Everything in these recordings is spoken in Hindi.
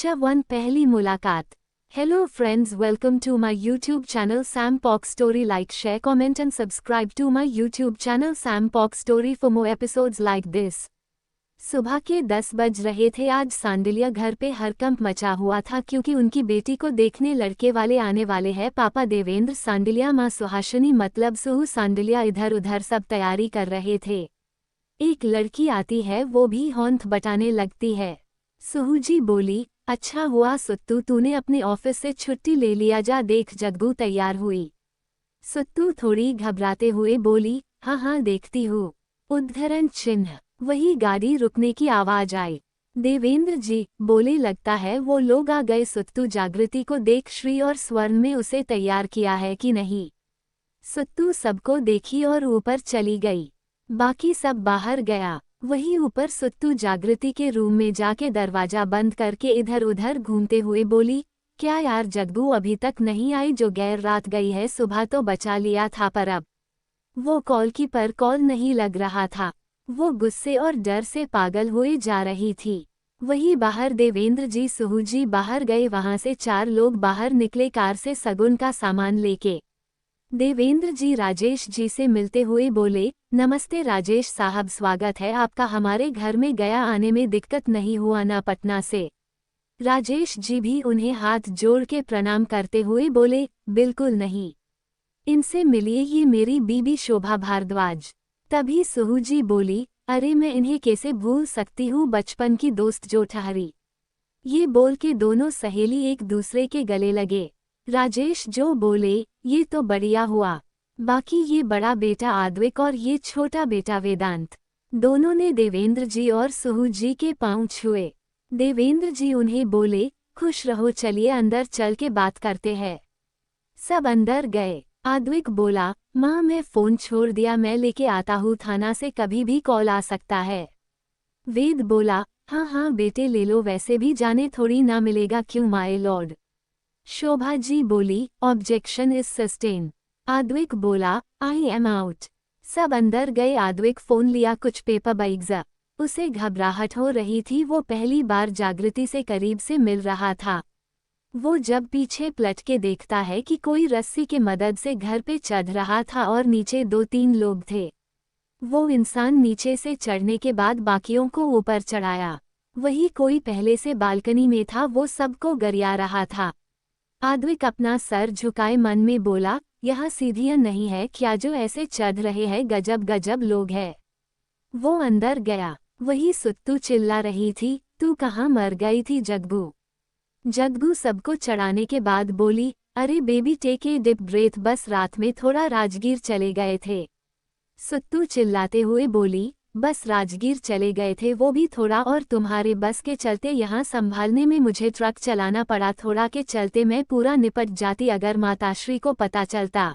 चैप्टर 1 पहली मुलाकात। Hello friends, welcome to my YouTube channel Sam Pok story. Like, share, comment and subscribe to my YouTube channel Sam Pok story for more episodes like this. सुबह के 10 बज रहे थे। आज सांडिल्या घर पे हड़कंप मचा हुआ था क्योंकि उनकी बेटी को देखने लड़के वाले आने वाले हैं। पापा देवेंद्र सांडिल्या, माँ सुहासिनी मतलब सुहू सांडिल्या इधर उधर सब तैयारी कर रहे थे। एक लड़की आती है, वो भी होंठ बटाने लगती है। सुहू जी बोली, अच्छा हुआ सुत्तू तूने अपने ऑफिस से छुट्टी ले लिया, जा देख जग्गू तैयार हुई। सुत्तू थोड़ी घबराते हुए बोली, हाँ हाँ देखती हूँ। उद्धरण चिन्ह। वही गाड़ी रुकने की आवाज आई। देवेंद्र जी बोले, लगता है वो लोग आ गए। सुत्तू, जागृति को देख श्री और स्वर्ण में उसे तैयार किया है कि नहीं। सुत्तू सबको देखी और ऊपर चली गई। बाकी सब बाहर गया। वही ऊपर सुत्तू जागृति के रूम में जाके दरवाजा बंद करके इधर उधर घूमते हुए बोली, क्या यार जग्गू अभी तक नहीं आई? जो गैर रात गई है, सुबह तो बचा लिया था पर अब वो कॉल की पर कॉल नहीं लग रहा था। वो गुस्से और डर से पागल हुए जा रही थी। वही बाहर देवेंद्र जी सुहू जी बाहर गए। वहां से 4 लोग बाहर निकले कार से सगुन का सामान लेके। देवेंद्र जी राजेश जी से मिलते हुए बोले, नमस्ते राजेश साहब, स्वागत है आपका हमारे घर में। गया आने में दिक्कत नहीं हुआ ना पटना से? राजेश जी भी उन्हें हाथ जोड़ के प्रणाम करते हुए बोले, बिल्कुल नहीं। इनसे मिलिए, ये मेरी बीबी शोभा भारद्वाज। तभी सुहू जी बोली, अरे मैं इन्हें कैसे भूल सकती हूँ, बचपन की दोस्त जो ठहरी। ये बोल के दोनों सहेली एक दूसरे के गले लगे। राजेश जो बोले, ये तो बढ़िया हुआ। बाकी ये बड़ा बेटा आद्विक और ये छोटा बेटा वेदांत। दोनों ने देवेंद्र जी और सुहू जी के पांव छुए। देवेंद्र जी उन्हें बोले, खुश रहो, चलिए अंदर चल के बात करते हैं। सब अंदर गए। आद्विक बोला, माँ मैं फोन छोड़ दिया, मैं लेके आता हूँ, थाना से कभी भी कॉल आ सकता है। वेद बोला, हाँ हाँ बेटे ले लो, वैसे भी जाने थोड़ी ना मिलेगा, क्यों माय लॉर्ड। शोभा जी बोली, ऑब्जेक्शन इज सस्टेन। आद्विक बोला, आई एम आउट। सब अंदर गए। आद्विक फोन लिया, कुछ पेपर बाइग्स। उसे घबराहट हो रही थी, वो पहली बार जागृति से करीब से मिल रहा था। वो जब पीछे पलट के देखता है कि कोई रस्सी के मदद से घर पे चढ़ रहा था और नीचे 2-3 लोग थे। वो इंसान नीचे से चढ़ने के बाद बाकियों को ऊपर चढ़ाया। वही कोई पहले से बालकनी में था, वो सबको गरिया रहा था। आद्विक अपना सर झुकाए मन में बोला, यहाँ सीढ़ियाँ नहीं है क्या जो ऐसे चढ़ रहे हैं? गजब गजब लोग हैं। वो अंदर गया। वही सुत्तू चिल्ला रही थी, तू कहाँ मर गई थी जग्गू? जग्गू सबको चढ़ाने के बाद बोली, अरे baby take a deep breath, बस रात में थोड़ा राजगीर चले गए थे। सुत्तू चिल्लाते हुए बोली, बस राजगीर चले गए थे, वो भी थोड़ा, और तुम्हारे बस के चलते यहाँ संभालने में मुझे ट्रक चलाना पड़ा। थोड़ा के चलते मैं पूरा निपट जाती अगर माताश्री को पता चलता।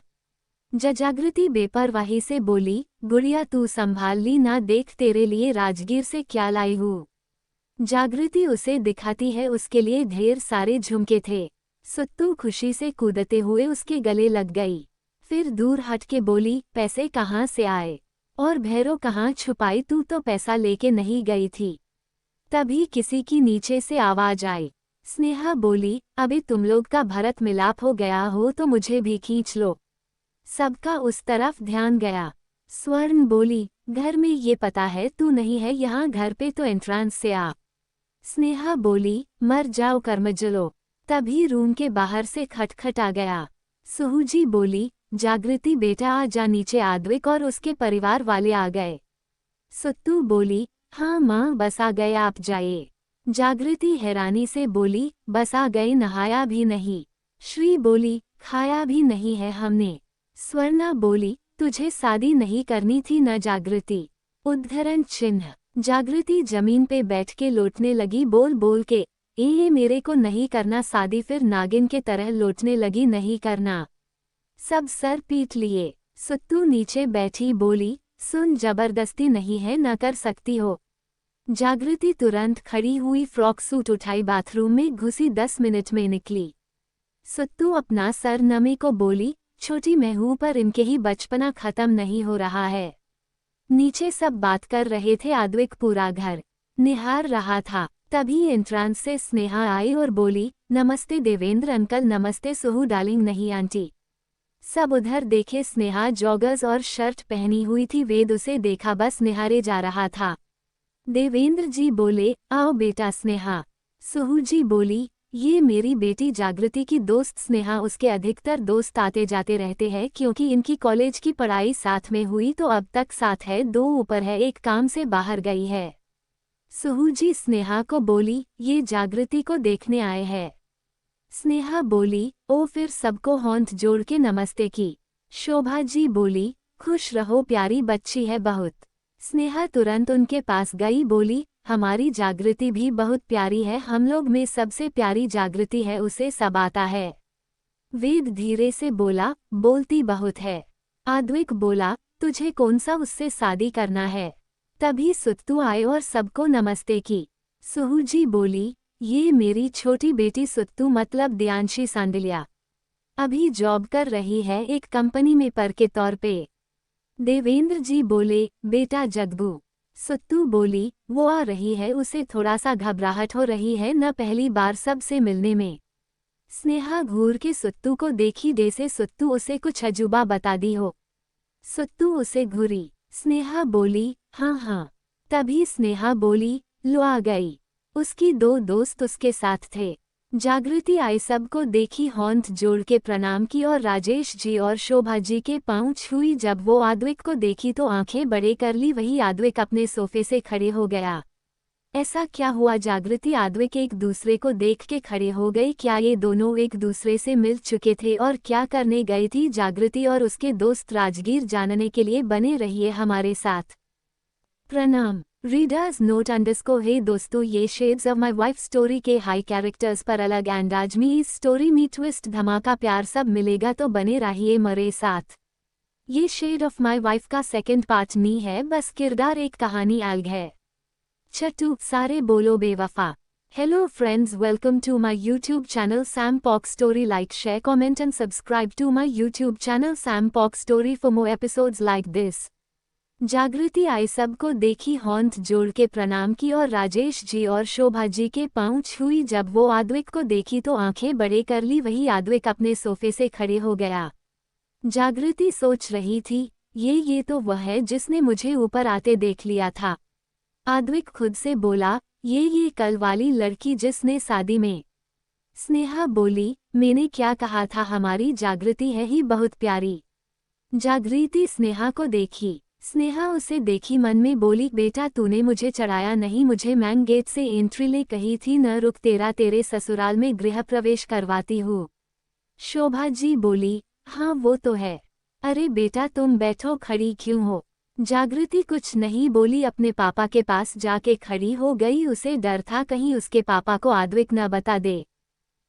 जागृति बेपरवाही से बोली, गुड़िया तू संभाल ली ना, देख तेरे लिए राजगीर से क्या लाई हूँ। जागृति उसे दिखाती है, उसके लिए ढेर सारे झुमके थे। सुत्तू खुशी से कूदते हुए उसके गले लग गई। फिर दूर हट के बोली, पैसे कहाँ से आए और भैरो कहाँ छुपाई? तू तो पैसा लेके नहीं गई थी। तभी किसी की नीचे से आवाज आई। स्नेहा बोली, अबे तुम लोग का भरत मिलाप हो गया हो तो मुझे भी खींच लो। सबका उस तरफ ध्यान गया। स्वर्ण बोली, घर में ये पता है तू नहीं है यहाँ, घर पे तो एंट्रांस से आ। स्नेहा बोली, मर जाओ कर्मजलो। तभी रूम के बाहर से खटखट आ गया। सुहू जी बोली, जागृति बेटा आ जा नीचे। आद्विक और उसके परिवार वाले आ गए। सुत्तू बोली, हाँ माँ बस आ गए, आप जाइए। जागृति हैरानी से बोली, बस आ गए, नहाया भी नहीं? श्री बोली, खाया भी नहीं है हमने। स्वर्णा बोली, तुझे शादी नहीं करनी थी न जागृति? उद्धरण चिन्ह। जागृति जमीन पे बैठ के लौटने लगी, बोल बोल के, ये मेरे को नहीं करना शादी। फिर नागिन के तरह लौटने लगी, नहीं करना। सब सर पीट लिए। सुत्तू नीचे बैठी बोली, सुन जबरदस्ती नहीं है, न कर सकती हो। जागृति तुरंत खड़ी हुई, फ्रॉक सूट उठाई, बाथरूम में घुसी, 10 मिनट में निकली। सुत्तू अपना सर नमी को बोली, छोटी मैं हूँ पर इनके ही बचपना खत्म नहीं हो रहा है। नीचे सब बात कर रहे थे। आद्विक पूरा घर निहार रहा था। तभी एंट्रांस से स्नेहा आई और बोली, नमस्ते देवेंद्र अंकल, नमस्ते सुहू डार्लिंग। नहीं आंटी। सब उधर देखे। स्नेहा जॉगर्स और शर्ट पहनी हुई थी। वेद उसे देखा बस निहारे जा रहा था। देवेंद्र जी बोले, आओ बेटा। स्नेहा। सुहू जी बोली, ये मेरी बेटी जागृति की दोस्त स्नेहा। उसके अधिकतर दोस्त आते जाते रहते हैं क्योंकि इनकी कॉलेज की पढ़ाई साथ में हुई तो अब तक साथ है। 2 ऊपर है, एक काम से बाहर गई है। सुहू जी स्नेहा को बोली, ये जागृति को देखने आए हैं। स्नेहा बोली, ओ फिर सबको हाथ जोड़ के नमस्ते की। शोभा जी बोली, खुश रहो, प्यारी बच्ची है बहुत। स्नेहा तुरंत उनके पास गई, बोली, हमारी जागृति भी बहुत प्यारी है, हम लोग में सबसे प्यारी जागृति है, उसे सब आता है। वेद धीरे से बोला, बोलती बहुत है। आद्विक बोला, तुझे कौन सा उससे शादी करना है। तभी सुत्तू आए और सबको नमस्ते की। सुहू जी बोली, ये मेरी छोटी बेटी सुत्तू, मतलब दियांशी सांडिल्या। अभी जॉब कर रही है एक कंपनी में पर के तौर पे। देवेंद्र जी बोले, बेटा जगबू। सुत्तू बोली, वो आ रही है, उसे थोड़ा सा घबराहट हो रही है, न पहली बार सबसे मिलने में। स्नेहा घूर के सुत्तू को देखी, जैसे सुत्तू उसे कुछ अजूबा बता दी हो। सुत्तू उसे घूरी। स्नेहा बोली, हाँ हाँ। तभी स्नेहा बोली, लो आ गई। उसकी 2 दोस्त उसके साथ थे। जागृति आई, सबको देखी, हाथ जोड़ के प्रणाम की और राजेश जी और शोभा जी के पांव छुई। जब वो आद्विक को देखी तो आंखें बड़े कर ली। वही आद्विक अपने सोफे से खड़े हो गया। ऐसा क्या हुआ? जागृति आद्विक एक दूसरे को देख के खड़े हो गई। क्या ये दोनों एक दूसरे से मिल चुके थे और क्या करने गई थी जागृति और उसके दोस्त? राजगीर जानने के लिए बने रहिए हमारे साथ। प्रणाम। Readers note underscore. हे दोस्तों, ये shades of my wife story के हाई कैरेक्टर्स पर अलग एंड आज में इस स्टोरी में ट्विस्ट, धमाका, प्यार सब मिलेगा, तो बने रहिए मेरे साथ। ये शेड ऑफ माई वाइफ का सेकंड पार्ट नहीं है, बस किरदार एक कहानी अलग है। छठू, सारे बोलो बेवफा। Hello friends, welcome to my YouTube channel Sam Pok story. Like, share, comment and subscribe to my YouTube channel Sam Pok story for more episodes like this. Jagriti आई, सबको देखी, हाथ जोड़ के प्रणाम की और राजेश जी और शोभा जी के पांव छुई। जब वो आद्विक को देखी तो आंखें बड़े कर ली। वही आद्विक अपने सोफे से खड़े हो गया। जागृति सोच रही थी, ये तो वह है जिसने मुझे ऊपर आते देख लिया था। आद्विक खुद से बोला, ये कल वाली लड़की जिसने शादी में। स्नेहा बोली, मैंने क्या कहा था, हमारी जागृति है ही बहुत प्यारी। जागृति स्नेहा को देखी। स्नेहा उसे देखी, मन में बोली, बेटा तूने मुझे चढ़ाया नहीं, मुझे मैन गेट से एंट्री ले कही थी, न रुक, तेरे ससुराल में गृह प्रवेश करवाती हूँ। शोभा जी बोली, हाँ वो तो है। अरे बेटा तुम बैठो, खड़ी क्यों हो? जागृति कुछ नहीं बोली, अपने पापा के पास जाके खड़ी हो गई। उसे डर था कहीं उसके पापा को आद्विक न बता दे।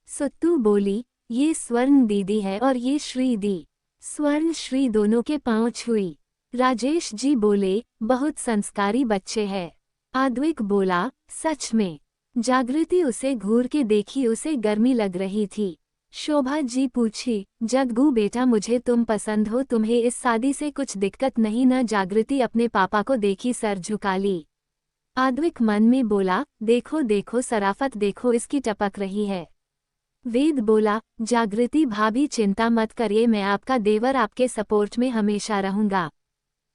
सुत्तू बोली, ये स्वर्ण दीदी है और ये श्री दी। स्वर्ण श्री दोनों के पांव छुई। राजेश जी बोले, बहुत संस्कारी बच्चे हैं। आद्विक बोला, सच में? जागृति उसे घूर के देखी, उसे गर्मी लग रही थी। शोभा जी पूछी, जगगू बेटा मुझे तुम पसंद हो, तुम्हें इस शादी से कुछ दिक्कत नहीं न? जागृति अपने पापा को देखी, सर झुका ली। आद्विक मन में बोला, देखो देखो सराफत देखो, इसकी टपक रही है। वेद बोला, जागृति भाभी चिंता मत करिए, मैं आपका देवर, आपके सपोर्ट में हमेशा रहूंगा।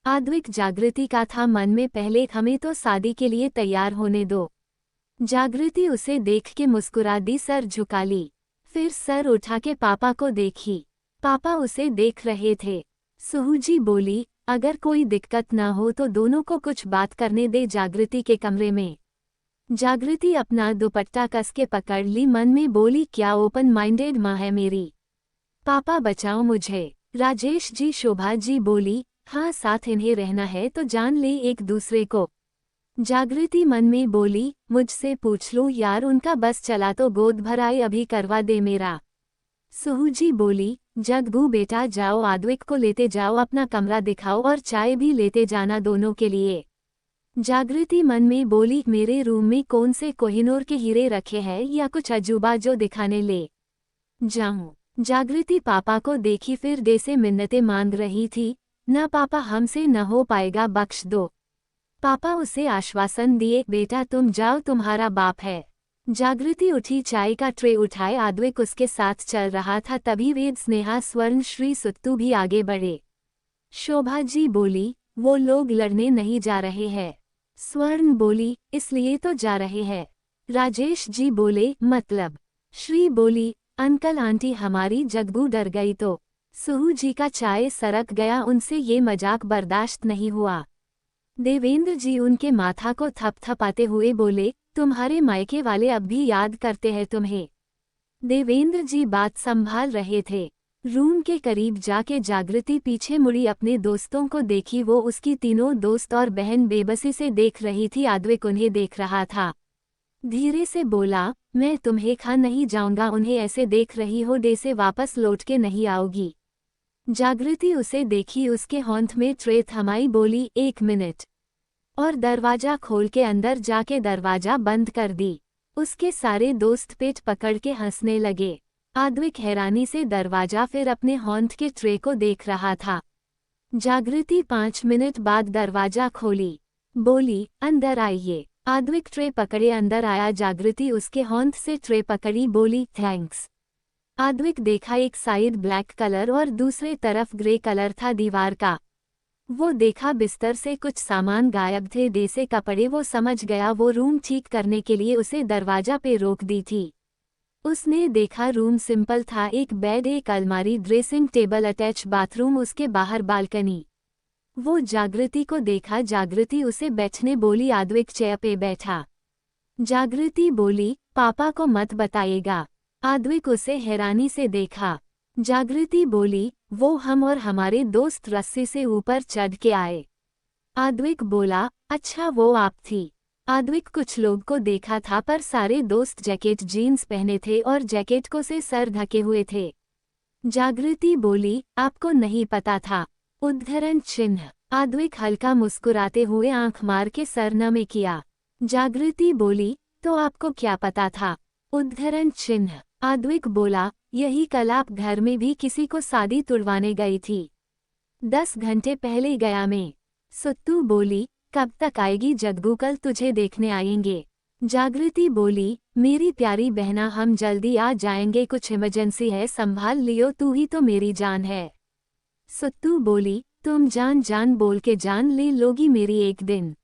आद्विक जागृति का था मन में, पहले हमें तो शादी के लिए तैयार होने दो। जागृति उसे देख के मुस्कुरा दी, सर झुका ली। फिर सर उठा के पापा को देखी। पापा उसे देख रहे थे। सुहू जी बोली, अगर कोई दिक्कत ना हो तो दोनों को कुछ बात करने दे जागृति के कमरे में। जागृति अपना दुपट्टा कस के पकड़ ली, मन में बोली, क्या ओपन माइंडेड माँ है मेरी। पापा बचाओ मुझे। राजेश जी शोभा जी बोली, हाँ साथ इन्हें रहना है तो जान ले एक दूसरे को। जागृति मन में बोली, मुझसे पूछ लो यार, उनका बस चला तो गोद भराई अभी करवा दे मेरा। सुहू जी बोली, जगगू बेटा जाओ, आद्विक को लेते जाओ, अपना कमरा दिखाओ और चाय भी लेते जाना दोनों के लिए। जागृति मन में बोली, मेरे रूम में कौन से कोहिनूर के हीरे रखे हैं या कुछ अजूबा जो दिखाने ले जाऊं। जागृति पापा को देखी, फिर जैसे मिन्नतें मांग रही थी, न पापा हमसे न हो पाएगा, बख्श दो। पापा उसे आश्वासन दिए, बेटा तुम जाओ, तुम्हारा बाप है। जागृति उठी, चाय का ट्रे उठाए आद्विक उसके साथ चल रहा था। तभी वेद, स्नेहा, स्वर्ण, श्री, सुत्तू भी आगे बढ़े। शोभा जी बोली, वो लोग लड़ने नहीं जा रहे हैं। स्वर्ण बोली, इसलिए तो जा रहे हैं। राजेश जी बोले, मतलब? श्री बोली, अंकल आंटी हमारी जग्गू डर गई तो। सुहू जी का चाय सरक गया, उनसे ये मजाक बर्दाश्त नहीं हुआ। देवेंद्र जी उनके माथा को थपथपाते हुए बोले, तुम्हारे मायके वाले अब भी याद करते हैं तुम्हें। देवेंद्र जी बात संभाल रहे थे। रूम के करीब जाके जागृति पीछे मुड़ी, अपने दोस्तों को देखी। वो उसकी तीनों दोस्त और बहन बेबसी से देख रही थी। आद्विक उन्हें देख रहा था। धीरे से बोला, मैं तुम्हें खा नहीं जाऊंगा, उन्हें ऐसे देख रही हो, डे से वापस लौट के नहीं आओगी। जागृति उसे देखी, उसके होंठ में ट्रे थमाई, बोली, 1 मिनट, और दरवाजा खोल के अंदर जाके दरवाजा बंद कर दी। उसके सारे दोस्त पेट पकड़ के हंसने लगे। आद्विक हैरानी से दरवाजा फिर अपने होंठ के ट्रे को देख रहा था। जागृति 5 मिनट बाद दरवाजा खोली, बोली, अंदर आइए। आद्विक ट्रे पकड़े अंदर आया। जागृति उसके होंठ से ट्रे पकड़ी, बोली, थैंक्स। आद्विक देखा, एक साइड ब्लैक कलर और दूसरे तरफ ग्रे कलर था दीवार का। वो देखा बिस्तर से कुछ सामान गायब थे, देसे कपड़े। वो समझ गया वो रूम ठीक करने के लिए उसे दरवाजा पे रोक दी थी। उसने देखा रूम सिंपल था, एक बेड, एक अलमारी, ड्रेसिंग टेबल, अटैच बाथरूम, उसके बाहर बालकनी। वो जागृति को देखा। जागृति उसे बैठने बोली। आद्विक चेयर पे बैठा। जागृति बोली, पापा को मत बताइएगा। आद्विक उसे हैरानी से देखा। जागृति बोली, वो हम और हमारे दोस्त रस्सी से ऊपर चढ़ के आए। आद्विक बोला, अच्छा वो आप थी। आद्विक कुछ लोग को देखा था, पर सारे दोस्त जैकेट जीन्स पहने थे और जैकेट को से सर ढके हुए थे। जागृति बोली, आपको नहीं पता था? उद्धरण चिन्ह। आद्विक हल्का मुस्कुराते हुए आंख मार के सर नमे किया। जागृति बोली, तो आपको क्या पता था? उद्धरण चिन्ह। आद्विक बोला, यही कल आप घर में भी किसी को शादी तुड़वाने गई थी। 10 घंटे पहले गया मैं। सुत्तू बोली, कब तक आएगी जग्गू? कल तुझे देखने आएंगे। जागृति बोली, मेरी प्यारी बहना, हम जल्दी आ जाएंगे, कुछ इमरजेंसी है, संभाल लियो, तू ही तो मेरी जान है। सुत्तू बोली, तुम जान जान बोल के जान ले लोगी मेरी एक दिन।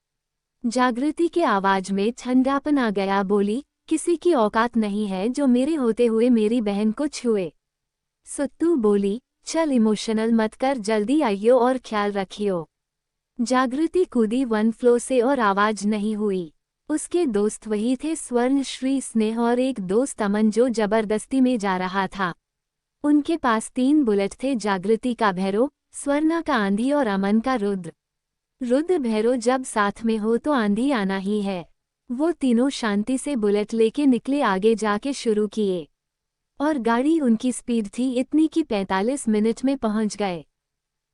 जागृति के आवाज में ठंडापन आ गया। बोली, किसी की औकात नहीं है जो मेरे होते हुए मेरी बहन को छुए। सुत्तू बोली, चल इमोशनल मत कर, जल्दी आइयो और ख्याल रखियो। जागृति कूदी 1 फ्लोर से और आवाज नहीं हुई। उसके दोस्त वही थे, स्वर्ण, श्री, स्नेह और एक दोस्त अमन, जो जबरदस्ती में जा रहा था। उनके पास 3 बुलेट थे, जागृति का भैरव, स्वर्णा का आंधी और अमन का रुद्र। रुद्र भैरव जब साथ में हो तो आंधी आना ही है। वो तीनों शांति से बुलेट लेके निकले, आगे जाके शुरू किए। और गाड़ी उनकी स्पीड थी इतनी कि 45 मिनट में पहुंच गए।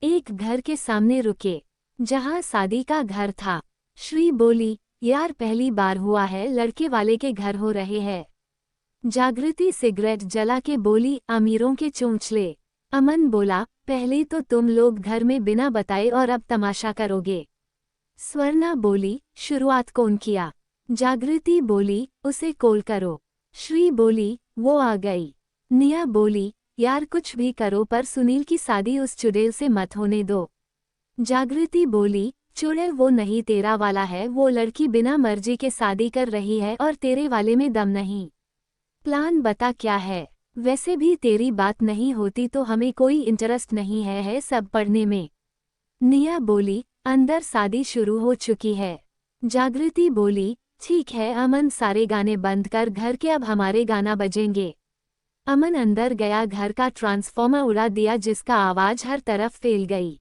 एक घर के सामने रुके, जहां शादी का घर था। श्री बोली, यार पहली बार हुआ है, लड़के वाले के घर हो रहे हैं। जागृति सिगरेट जला के बोली, अमीरों के चोंचले। अमन बोला, पहले तो तुम लोग घर में बिना बताए और अब तमाशा करोगे। स्वर्णा बोली, शुरुआत कौन किया? जागृति बोली, उसे कॉल करो। श्री बोली, वो आ गई। निया बोली, यार कुछ भी करो पर सुनील की शादी उस चुड़ैल से मत होने दो। जागृति बोली, चुड़ैल वो नहीं, तेरा वाला है। वो लड़की बिना मर्जी के शादी कर रही है और तेरे वाले में दम नहीं। प्लान बता क्या है? वैसे भी तेरी बात नहीं होती तो हमें कोई इंटरेस्ट नहीं है सब पढ़ने में। निया बोली, अंदर शादी शुरू हो चुकी है। जागृति बोली, ठीक है अमन, सारे गाने बंद कर घर के, अब हमारे गाना बजेंगे। अमन अंदर गया, घर का ट्रांसफॉर्मर उड़ा दिया जिसका आवाज हर तरफ फैल गई।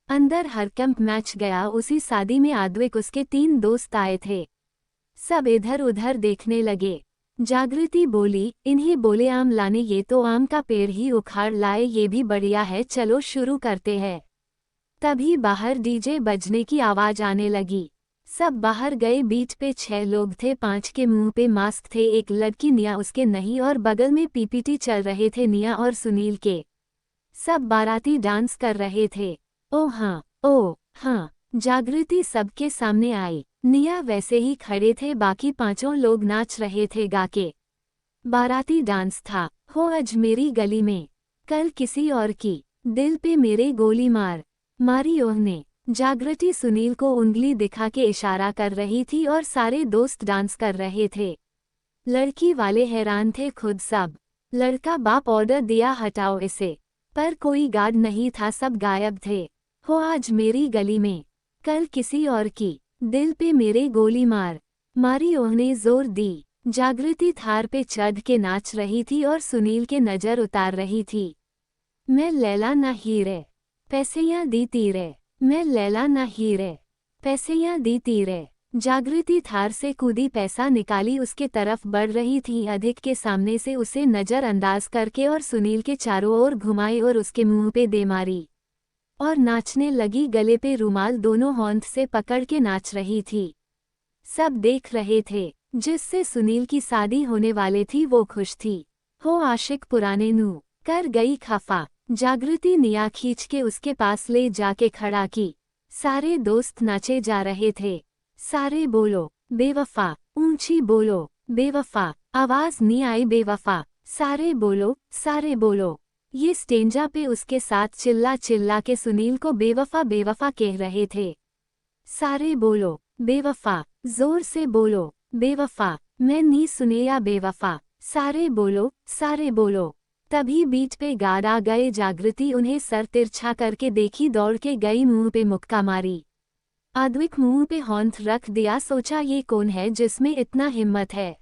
अंदर हरकंप मैच गया। उसी शादी में आद्विक, उसके 3 दोस्त आए थे। सब इधर उधर देखने लगे। जागृति बोली, इन्हें बोले आम लाने, ये तो आम का पेड़ ही उखाड़ लाए, ये भी बढ़िया है, चलो शुरू करते हैं। तभी बाहर डीजे बजने की आवाज आने लगी। सब बाहर गए। बीट पे 6 लोग थे, 5 के मुंह पे मास्क थे, एक लड़की निया उसके नहीं, और बगल में पीपीटी चल रहे थे निया और सुनील के। सब बाराती डांस कर रहे थे। ओ हाँ जागृति सबके सामने आई। निया वैसे ही खड़े थे, बाकी पांचों लोग नाच रहे थे गाके। बाराती डांस था। हो आज मेरी गली में, कल किसी और की, दिल पे मेरे गोली मारी ओहने। जागृति सुनील को उंगली दिखा के इशारा कर रही थी और सारे दोस्त डांस कर रहे थे। लड़की वाले हैरान थे खुद सब। लड़का बाप ऑर्डर दिया हटाओ इसे, पर कोई गार्ड नहीं था, सब गायब थे। हो आज मेरी गली में, कल किसी और की, दिल पे मेरे गोली मारी ओहने जोर दी। जागृति थार पे चढ़ के नाच रही थी और सुनील के नजर उतार रही थी। मैं लैला ना हीरे, पैसेयां दी तीरे, मैं लैला ना हीरे, पैसेयां दी तीरे। जागृति थार से कूदी, पैसा निकाली, उसके तरफ बढ़ रही थी। अधिक के सामने से उसे नजरअंदाज करके और सुनील के चारों ओर घुमाई और उसके मुंह पे दे मारी और नाचने लगी। गले पे रुमाल दोनों हाथ से पकड़ के नाच रही थी। सब देख रहे थे। जिससे सुनील की शादी होने वाली थी वो खुश थी। हो आशिक पुराने नू कर गई खफा। जागृति निया खींच के उसके पास ले जाके खड़ा की। सारे दोस्त नाचे जा रहे थे। सारे बोलो बेवफा, ऊंची बोलो बेवफा, आवाज नहीं आई बेवफा, सारे बोलो। ये स्टेंजा पे उसके साथ चिल्ला चिल्ला के सुनील को बेवफा बेवफा कह रहे थे। सारे बोलो बेवफा, जोर से बोलो बेवफा, मैं नहीं सुनेया बेवफा, सारे बोलो। तभी बीट पे गार्ड आ गए। जागृति उन्हें सर तिरछा करके देखी, दौड़ के गई, मुंह पे मुक्का मारी। अद्विक मुंह पे हाथ रख दिया। सोचा ये कौन है जिसमें इतना हिम्मत है।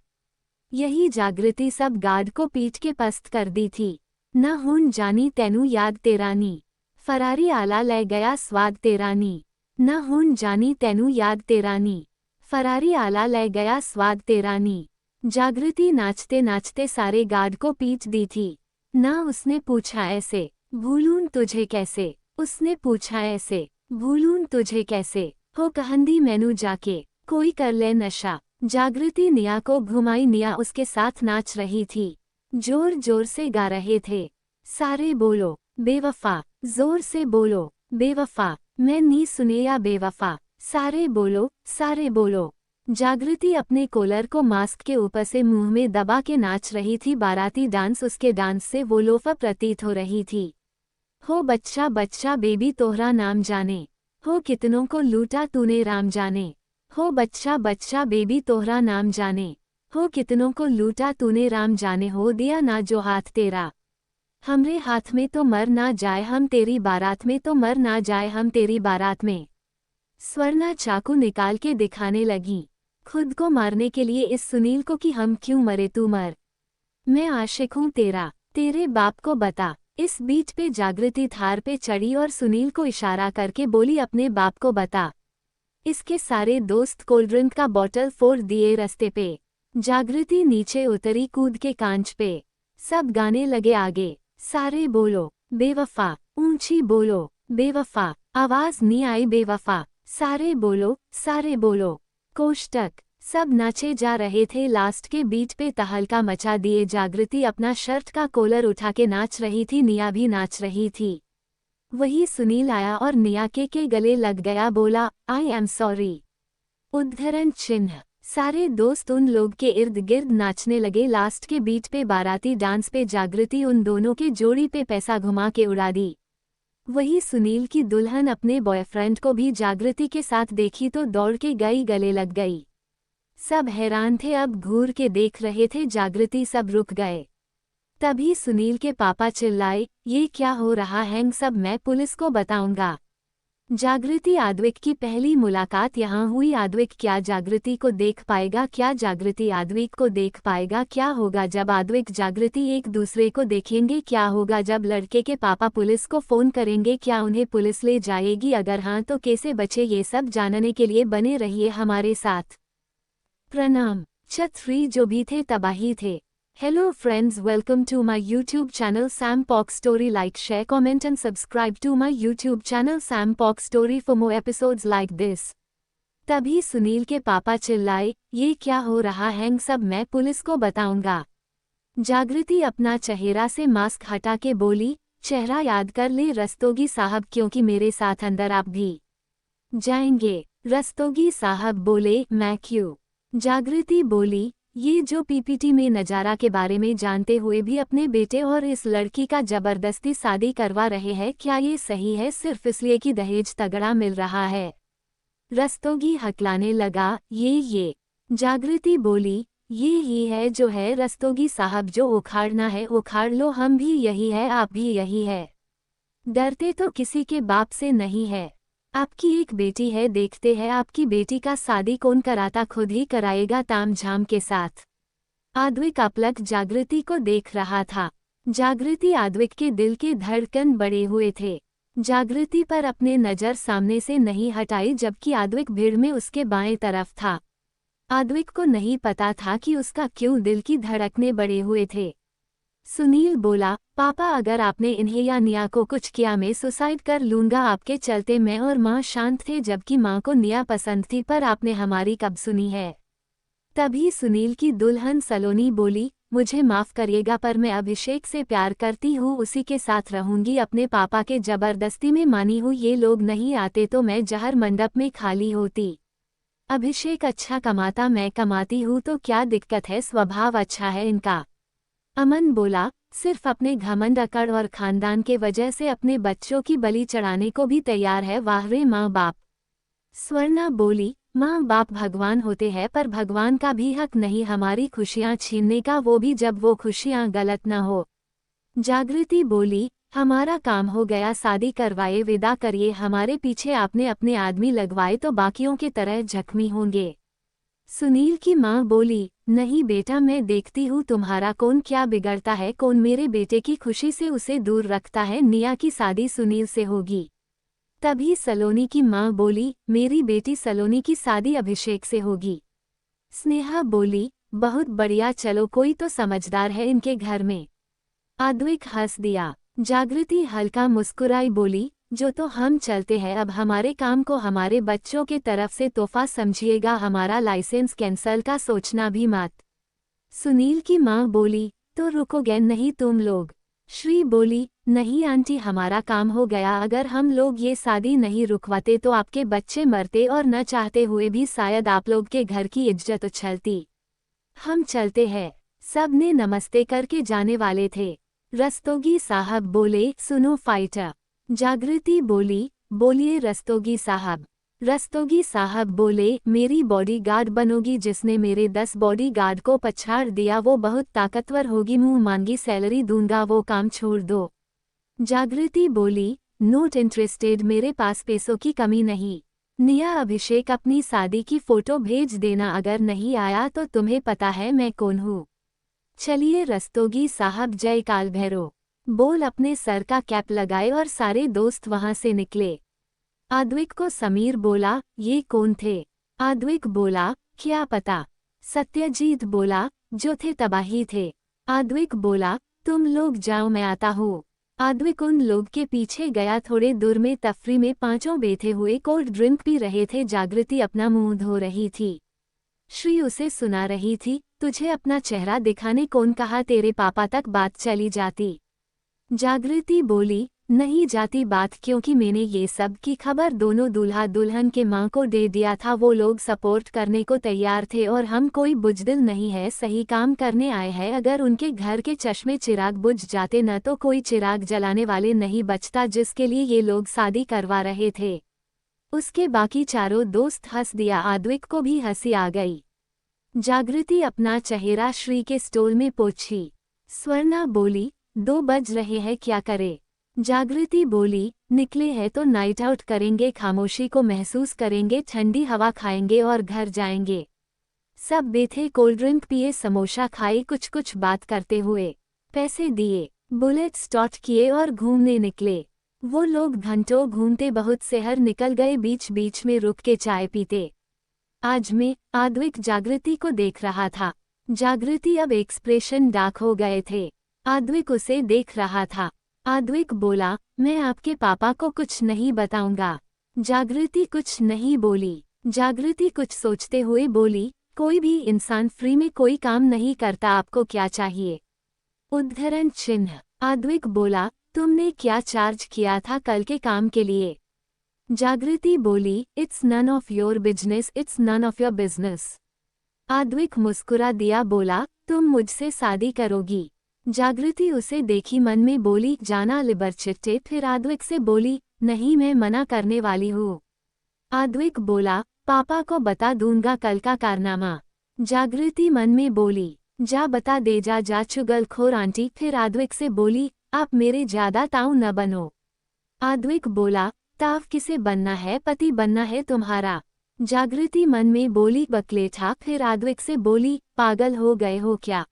यही जागृति सब गार्ड को पीट के पस्त कर दी थी। न हुन जानी तेनू याद तेरानी, फरारी आला ले गया स्वाद तेरानी। न हुन जानी तेनू याद तेरानी, फरारी आला ले गया स्वाद तेरानी। जागृति नाचते नाचते सारे गार्ड को पीट दी थी। ना उसने पूछा ऐसे भूलूं तुझे कैसे, उसने पूछा ऐसे भूलूं तुझे कैसे। हो कहंदी मैनू जाके कोई कर ले नशा। जागृति निया को घुमाई। निया उसके साथ नाच रही थी। जोर जोर से गा रहे थे। सारे बोलो बेवफा, जोर से बोलो बेवफा, मैं नहीं सुनेया बेवफा, सारे बोलो। जागृति अपने कॉलर को मास्क के ऊपर से मुंह में दबा के नाच रही थी। बाराती डांस उसके डांस से वो लोफा प्रतीत हो रही थी। हो बच्चा बच्चा बेबी तोहरा नाम जाने, हो कितनों को लूटा तूने राम जाने। हो बच्चा बच्चा बेबी तोहरा नाम जाने, हो कितनों को लूटा तूने राम जाने। हो दिया ना जो हाथ तेरा, हमरे हाथ में तो मर ना जाए हम तेरी बारात में, तो मर ना जाए हम तेरी बारात में। स्वर्णा चाकू निकाल के दिखाने लगी, खुद को मारने के लिए इस सुनील को कि हम क्यों मरे, तू मर, मैं आशिक हूँ तेरा, तेरे बाप को बता। इस बीच पे जागृति थार पे चढ़ी और सुनील को इशारा करके बोली अपने बाप को बता। इसके सारे दोस्त कोल्ड ड्रिंक का बोतल फोड़ दिए रास्ते पे। जागृति नीचे उतरी कूद के कांच पे। सब गाने लगे आगे। सारे बोलो बेवफा, ऊंची बोलो बेवफा, आवाज नहीं आई बेवफा, सारे बोलो। कोष्टक सब नाचे जा रहे थे। लास्ट के बीट पे तहलका मचा दिए। जागृति अपना शर्ट का कॉलर उठा के नाच रही थी। निया भी नाच रही थी। वही सुनील आया और निया के गले लग गया, बोला आई एम सॉरी। उद्धरण चिन्ह। सारे दोस्त उन लोग के इर्द गिर्द नाचने लगे। लास्ट के बीट पे बाराती डांस पे जागृति उन दोनों के जोड़ी पे पैसा घुमा के उड़ा दी। वही सुनील की दुल्हन अपने बॉयफ्रेंड को भी जागृति के साथ देखी तो दौड़ के गई, गले लग गई। सब हैरान थे, अब घूर के देख रहे थे जागृति। सब रुक गए। तभी सुनील के पापा चिल्लाए, ये क्या हो रहा है सब, मैं पुलिस को बताऊंगा। जागृति आद्विक की पहली मुलाकात यहाँ हुई। आद्विक क्या जागृति को देख पाएगा, क्या जागृति आद्विक को देख पाएगा। क्या होगा जब आद्विक जागृति एक दूसरे को देखेंगे। क्या होगा जब लड़के के पापा पुलिस को फोन करेंगे। क्या उन्हें पुलिस ले जाएगी, अगर हाँ तो कैसे बचे। ये सब जानने के लिए बने रहिए हमारे साथ। प्रणाम। छत्री जो भी थे तबाही थे। Hello friends, welcome to my YouTube channel Sam Pox Story. Like, share, comment and subscribe to my YouTube channel Sam Pox Story for more episodes like this. तभी सुनील के पापा चिल्लाए, ये क्या हो रहा है सब, मैं पुलिस को बताऊंगा। जागृति अपना चेहरा से मास्क हटा के बोली, चेहरा याद कर ले रस्तोगी साहब, क्योंकि मेरे साथ अंदर आप भी जाएंगे। रस्तोगी साहब बोले, मैं क्यों? जागृति बोली, ये जो पीपीटी में नजारा के बारे में जानते हुए भी अपने बेटे और इस लड़की का जबरदस्ती शादी करवा रहे हैं, क्या ये सही है सिर्फ इसलिए कि दहेज तगड़ा मिल रहा है? रस्तोगी हकलाने लगा, ये। जागृति बोली, ये ही है जो है रस्तोगी साहब, जो उखाड़ना है उखाड़ लो, हम भी यही है, आप भी यही है। डरते तो किसी के बाप से नहीं है। आपकी एक बेटी है, देखते हैं आपकी बेटी का शादी कौन कराता, खुद ही कराएगा ताम झाम के साथ। आद्विक अपलक जागृति को देख रहा था। जागृति आद्विक के दिल के धड़कन बढ़े हुए थे। जागृति पर अपने नजर सामने से नहीं हटाई, जबकि आद्विक भीड़ में उसके बाएं तरफ था। आद्विक को नहीं पता था कि उसका क्यों दिल की धड़कनें बढ़े हुए थे। सुनील बोला, पापा अगर आपने इन्हें या निया को कुछ किया मैं सुसाइड कर लूंगा आपके चलते। मैं और माँ शांत थे, जबकि माँ को निया पसंद थी, पर आपने हमारी कब सुनी है? तभी सुनील की दुल्हन सलोनी बोली, मुझे माफ करिएगा पर मैं अभिषेक से प्यार करती हूँ, उसी के साथ रहूंगी, अपने पापा के जबरदस्ती में मानी हूँ। ये लोग नहीं आते तो मैं जहर मंडप में खाली होती। अभिषेक अच्छा कमाता, मैं कमाती हूँ, तो क्या दिक्कत है, स्वभाव अच्छा है इनका। अमन बोला, सिर्फ अपने घमंड अकड़ और खानदान के वजह से अपने बच्चों की बलि चढ़ाने को भी तैयार है, वाह रे माँ बाप। स्वर्णा बोली, माँ बाप भगवान होते हैं, पर भगवान का भी हक नहीं हमारी खुशियाँ छीनने का, वो भी जब वो खुशियाँ गलत न हो। जागृति बोली, हमारा काम हो गया, शादी करवाए, विदा करिए, हमारे पीछे आपने अपने आदमी लगवाए तो बाकियों के तरह जख्मी होंगे। सुनील की माँ बोली, नहीं बेटा, मैं देखती हूँ तुम्हारा कौन क्या बिगड़ता है, कौन मेरे बेटे की खुशी से उसे दूर रखता है। निया की शादी सुनील से होगी। तभी सलोनी की माँ बोली, मेरी बेटी सलोनी की शादी अभिषेक से होगी। स्नेहा बोली, बहुत बढ़िया, चलो कोई तो समझदार है इनके घर में। आद्विक हंस दिया। जागृति हल्का मुस्कुराई, बोली, जो तो हम चलते हैं, अब हमारे काम को हमारे बच्चों के तरफ से तोहफा समझिएगा, हमारा लाइसेंस कैंसल का सोचना भी मत। सुनील की माँ बोली, तो रुकोगे नहीं तुम लोग? श्री बोली, नहीं आंटी, हमारा काम हो गया, अगर हम लोग ये शादी नहीं रुकवाते तो आपके बच्चे मरते और न चाहते हुए भी शायद आप लोग के घर की इज्जत उछलती। हम चलते हैं। सब ने नमस्ते करके जाने वाले थे। रस्तोगी साहब बोले, सुनो फाइटर। जागृति बोली, बोलिए रस्तोगी साहब। रस्तोगी साहब बोले, मेरी बॉडीगार्ड बनोगी, जिसने मेरे 10 बॉडीगार्ड को पछाड़ दिया वो बहुत ताकतवर होगी, मुंह मांगी सैलरी दूंगा, वो काम छोड़ दो। जागृति बोली, नॉट इंटरेस्टेड, मेरे पास पैसों की कमी नहीं। निया अभिषेक अपनी शादी की फोटो भेज देना, अगर नहीं आया तो तुम्हें पता है मैं कौन हूँ। चलिए रस्तोगी साहब, जय काल भैरव बोल अपने सर का कैप लगाए और सारे दोस्त वहां से निकले। आद्विक को समीर बोला, ये कौन थे? आद्विक बोला, क्या पता। सत्यजीत बोला, जो थे तबाही थे। आद्विक बोला, तुम लोग जाओ, मैं आता हूँ। आद्विक उन लोग के पीछे गया। थोड़े दूर में तफरी में पांचों बैठे हुए कोल्ड ड्रिंक पी रहे थे। जागृति अपना मुंह धो रही थी। श्री उसे सुना रही थी, तुझे अपना चेहरा दिखाने कौन कहा, तेरे पापा तक बात चली जाती। जागृति बोली, नहीं जाती बात, क्योंकि मैंने ये सब की खबर दोनों दूल्हा दुल्हन के माँ को दे दिया था, वो लोग सपोर्ट करने को तैयार थे, और हम कोई बुजदिल नहीं है, सही काम करने आए हैं। अगर उनके घर के चश्मे चिराग बुझ जाते न तो कोई चिराग जलाने वाले नहीं बचता, जिसके लिए ये लोग शादी करवा रहे थे। उसके बाकी चारों दोस्त हंस दिया। आद्विक को भी हंसी आ गई। जागृति अपना चेहरा श्री के स्टोल में पोंछी। स्वर्णा बोली, 2 बज रहे हैं, क्या करे? जागृति बोली, निकले हैं तो नाइट आउट करेंगे, खामोशी को महसूस करेंगे, ठंडी हवा खाएंगे और घर जाएंगे। सब बैठे कोल्ड ड्रिंक पिए, समोसा खाए, कुछ कुछ बात करते हुए। पैसे दिए, बुलेट स्टार्ट किए और घूमने निकले। वो लोग घंटों घूमते बहुत शहर निकल गए, बीच बीच में रुक के चाय पीते। आज में आद्विक जागृति को देख रहा था। जागृति अब एक्सप्रेशन डार्क हो गए थे। आद्विक उसे देख रहा था। आद्विक बोला, मैं आपके पापा को कुछ नहीं बताऊंगा। जागृति कुछ नहीं बोली। जागृति कुछ सोचते हुए बोली, कोई भी इंसान फ्री में कोई काम नहीं करता, आपको क्या चाहिए? उद्धरण चिन्ह। आद्विक बोला, तुमने क्या चार्ज किया था कल के काम के लिए? जागृति बोली, it's none of your business, it's none of your business. Advik मुस्कुरा दिया, बोला, तुम मुझसे शादी करोगी? जागृति उसे देखी मन में बोली, जाना लिबरचिट्टे। फिर आद्विक से बोली, नहीं, मैं मना करने वाली हूँ। आद्विक बोला, पापा को बता दूंगा कल का कारनामा। जागृति मन में बोली, जा बता दे, जा चुगलखोर आंटी। फिर आद्विक से बोली, आप मेरे ज्यादा ताऊ न बनो। आद्विक बोला, ताव किसे बनना है, पति बनना है तुम्हारा। जागृति मन में बोली, बकलेठा। फिर आद्विक से बोली, पागल हो गए हो क्या?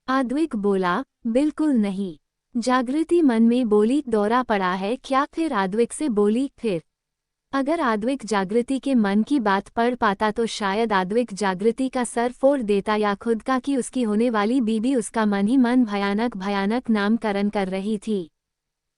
आद्विक बोला, बिल्कुल नहीं। जागृति मन में बोली, दौरा पड़ा है क्या? फिर आद्विक से बोली, फिर अगर आद्विक जागृति के मन की बात पढ़ पाता तो शायद आद्विक जागृति का सर फोड़ देता, या खुद का कि उसकी होने वाली बीबी उसका मन ही मन भयानक भयानक नामकरण कर रही थी।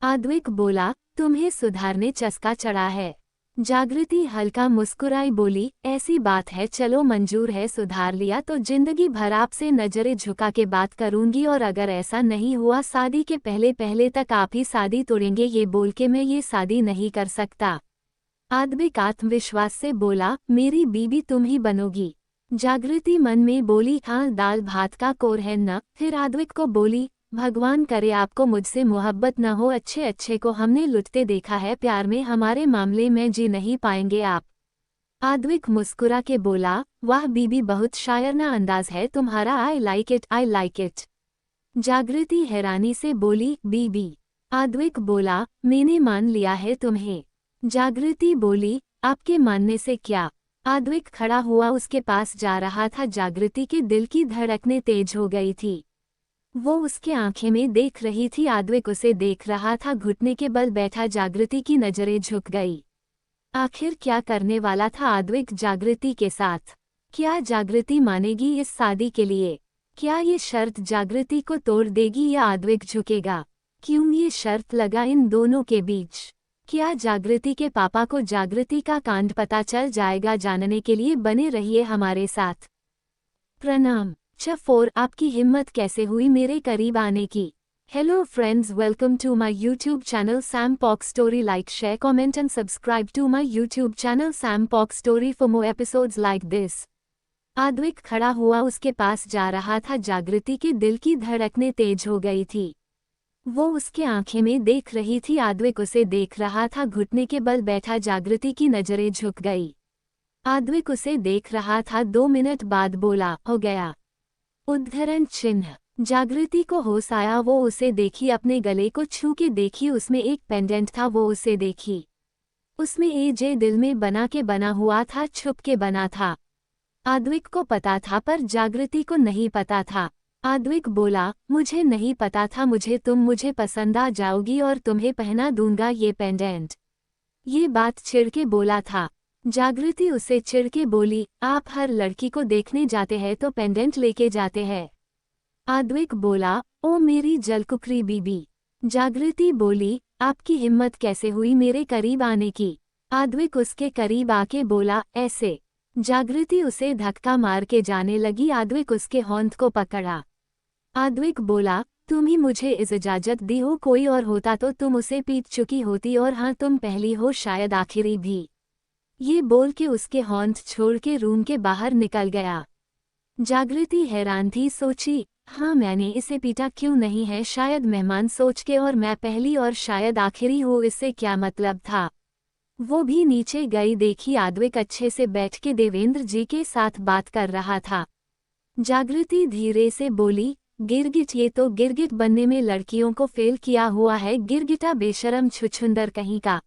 आद्विक बोला, तुम्हें सुधारने चस्का चढ़ा है। जागृति हल्का मुस्कुराई, बोली, ऐसी बात है, चलो मंजूर है, सुधार लिया तो जिंदगी भर आपसे नजरें झुका के बात करूंगी, और अगर ऐसा नहीं हुआ शादी के पहले पहले तक आप ही शादी तोड़ेंगे, ये बोल के मैं ये शादी नहीं कर सकता। आद्विक आत्मविश्वास से बोला, मेरी बीबी तुम ही बनोगी। जागृति मन में बोली, हाँ, दाल भात का कोर है न। फिर आद्विक को बोली, भगवान करे आपको मुझसे मोहब्बत न हो, अच्छे अच्छे को हमने लुटते देखा है, प्यार में हमारे मामले में जी नहीं पाएंगे आप। आद्विक मुस्कुरा के बोला, वाह बीबी, बहुत शायरना अंदाज है तुम्हारा, I like it, I like it. जागृति हैरानी से बोली, बीबी? आद्विक बोला, मैंने मान लिया है तुम्हें। जागृति बोली, आपके मानने से क्या? आद्विक खड़ा हुआ उसके पास जा रहा था। जागृति के दिल की धड़कनें तेज हो गई थी। वो उसके आंखें में देख रही थी, आद्विक उसे देख रहा था। घुटने के बल बैठा जागृति की नजरें झुक गई। आखिर क्या करने वाला था आद्विक जागृति के साथ? क्या जागृति मानेगी इस शादी के लिए? क्या ये शर्त जागृति को तोड़ देगी या आद्विक झुकेगा? क्यों ये शर्त लगा इन दोनों के बीच? क्या जागृति के पापा को जागृति का कांड पता चल जाएगा? जानने के लिए बने रहिए हमारे साथ। प्रणाम। चफोर, आपकी हिम्मत कैसे हुई मेरे करीब आने की? Hello friends, welcome to my YouTube channel Sam Pok story. Like, share, comment and subscribe to my YouTube channel Sam Pok story for more episodes like this. Advik खड़ा हुआ उसके पास जा रहा था। जागृति के दिल की धड़कनें तेज हो गई थी। वो उसके आंखें में देख रही थी। आद्विक उसे देख रहा था। घुटने के बल बैठा जागृति की नजरें झुक गई। आद्विक उसे देख रहा था। 2 मिनट बाद बोला, हो गया। उद्धरण चिन्ह। जागृति को होश आया। वो उसे देखी, अपने गले को छू के देखी। उसमें एक पेंडेंट था, वो उसे देखी। उसमें एजे दिल में बना के बना हुआ था, छुप के बना था। आद्विक को पता था पर जागृति को नहीं पता था। आद्विक बोला, मुझे नहीं पता था, मुझे पसंद आ जाओगी और तुम्हें पहना दूंगा ये पेंडेंट। ये बात चिढ़ के बोला था। जागृति उसे चिढ़ के बोली, आप हर लड़की को देखने जाते हैं तो पेंडेंट लेके जाते हैं। आद्विक बोला, ओ मेरी जलकुकरी बीबी। जागृति बोली, आपकी हिम्मत कैसे हुई मेरे करीब आने की? आद्विक उसके करीब आके बोला, ऐसे। जागृति उसे धक्का मार के जाने लगी। आद्विक उसके होंठ को पकड़ा। आद्विक बोला, तुम ही मुझे इजाजत दी हो, कोई और होता तो तुम उसे पीट चुकी होती, और हाँ, तुम पहली हो, शायद आखिरी भी। ये बोल के उसके होंठ छोड़ के रूम के बाहर निकल गया। जागृति हैरान थी, सोची, हाँ, मैंने इसे पीटा क्यों नहीं है? शायद मेहमान सोच के, और मैं पहली और शायद आखिरी हूँ, इससे क्या मतलब था? वो भी नीचे गई, देखी आद्विक अच्छे से बैठ के देवेंद्र जी के साथ बात कर रहा था। जागृति धीरे से बोली, गिरगिट, ये तो गिरगिट बनने में लड़कियों को फेल किया हुआ है, गिरगिटा बेशरम छुछुंदर कहीं का।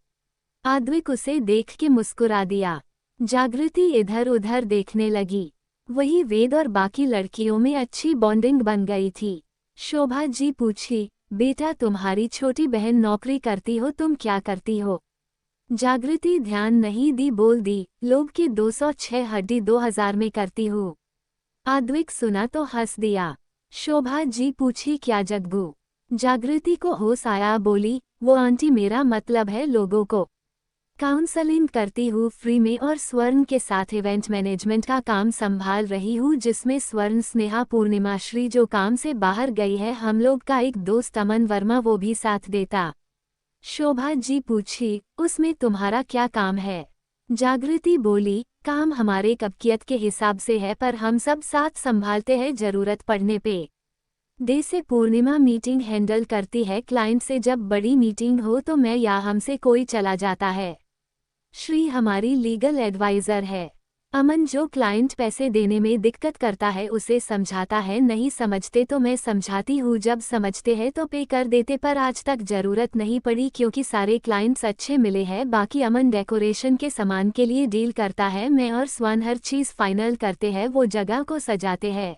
आद्विक उसे देख के मुस्कुरा दिया। जागृति इधर उधर देखने लगी। वही वेद और बाकी लड़कियों में अच्छी बॉन्डिंग बन गई थी। शोभा जी पूछी, बेटा तुम्हारी छोटी बहन नौकरी करती हो, तुम क्या करती हो? जागृति ध्यान नहीं दी, बोल दी, लोग की 206 हड्डी 2000 में करती हूँ। आद्विक सुना तो हंस दिया। शोभा जी पूछी, क्या जग्गू? जागृति को होश आया, बोली, वो आंटी, मेरा मतलब है लोगों को काउंसलिंग करती हूँ फ्री में, और स्वर्ण के साथ इवेंट मैनेजमेंट का काम संभाल रही हूँ, जिसमें स्वर्ण, स्नेहा, पूर्णिमा श्री जो काम से बाहर गई है, हम लोग का एक दोस्त अमन वर्मा, वो भी साथ देता। शोभा जी पूछी, उसमें तुम्हारा क्या काम है? जागृति बोली, काम हमारे कबकियत के हिसाब से है पर हम सब साथ संभालते हैं जरूरत पड़ने पे। डे से पूर्णिमा मीटिंग हैंडल करती है क्लाइंट से, जब बड़ी मीटिंग हो तो मैं या हमसे कोई चला जाता है। श्री हमारी लीगल एडवाइजर है। अमन जो क्लाइंट पैसे देने में दिक्कत करता है उसे समझाता है, नहीं समझते तो मैं समझाती हूँ, जब समझते हैं तो पे कर देते, पर आज तक जरूरत नहीं पड़ी क्योंकि सारे क्लाइंट्स अच्छे मिले हैं। बाकी अमन डेकोरेशन के सामान के लिए डील करता है, मैं और स्वर्ण हर चीज़ फाइनल करते हैं, वो जगह को सजाते हैं।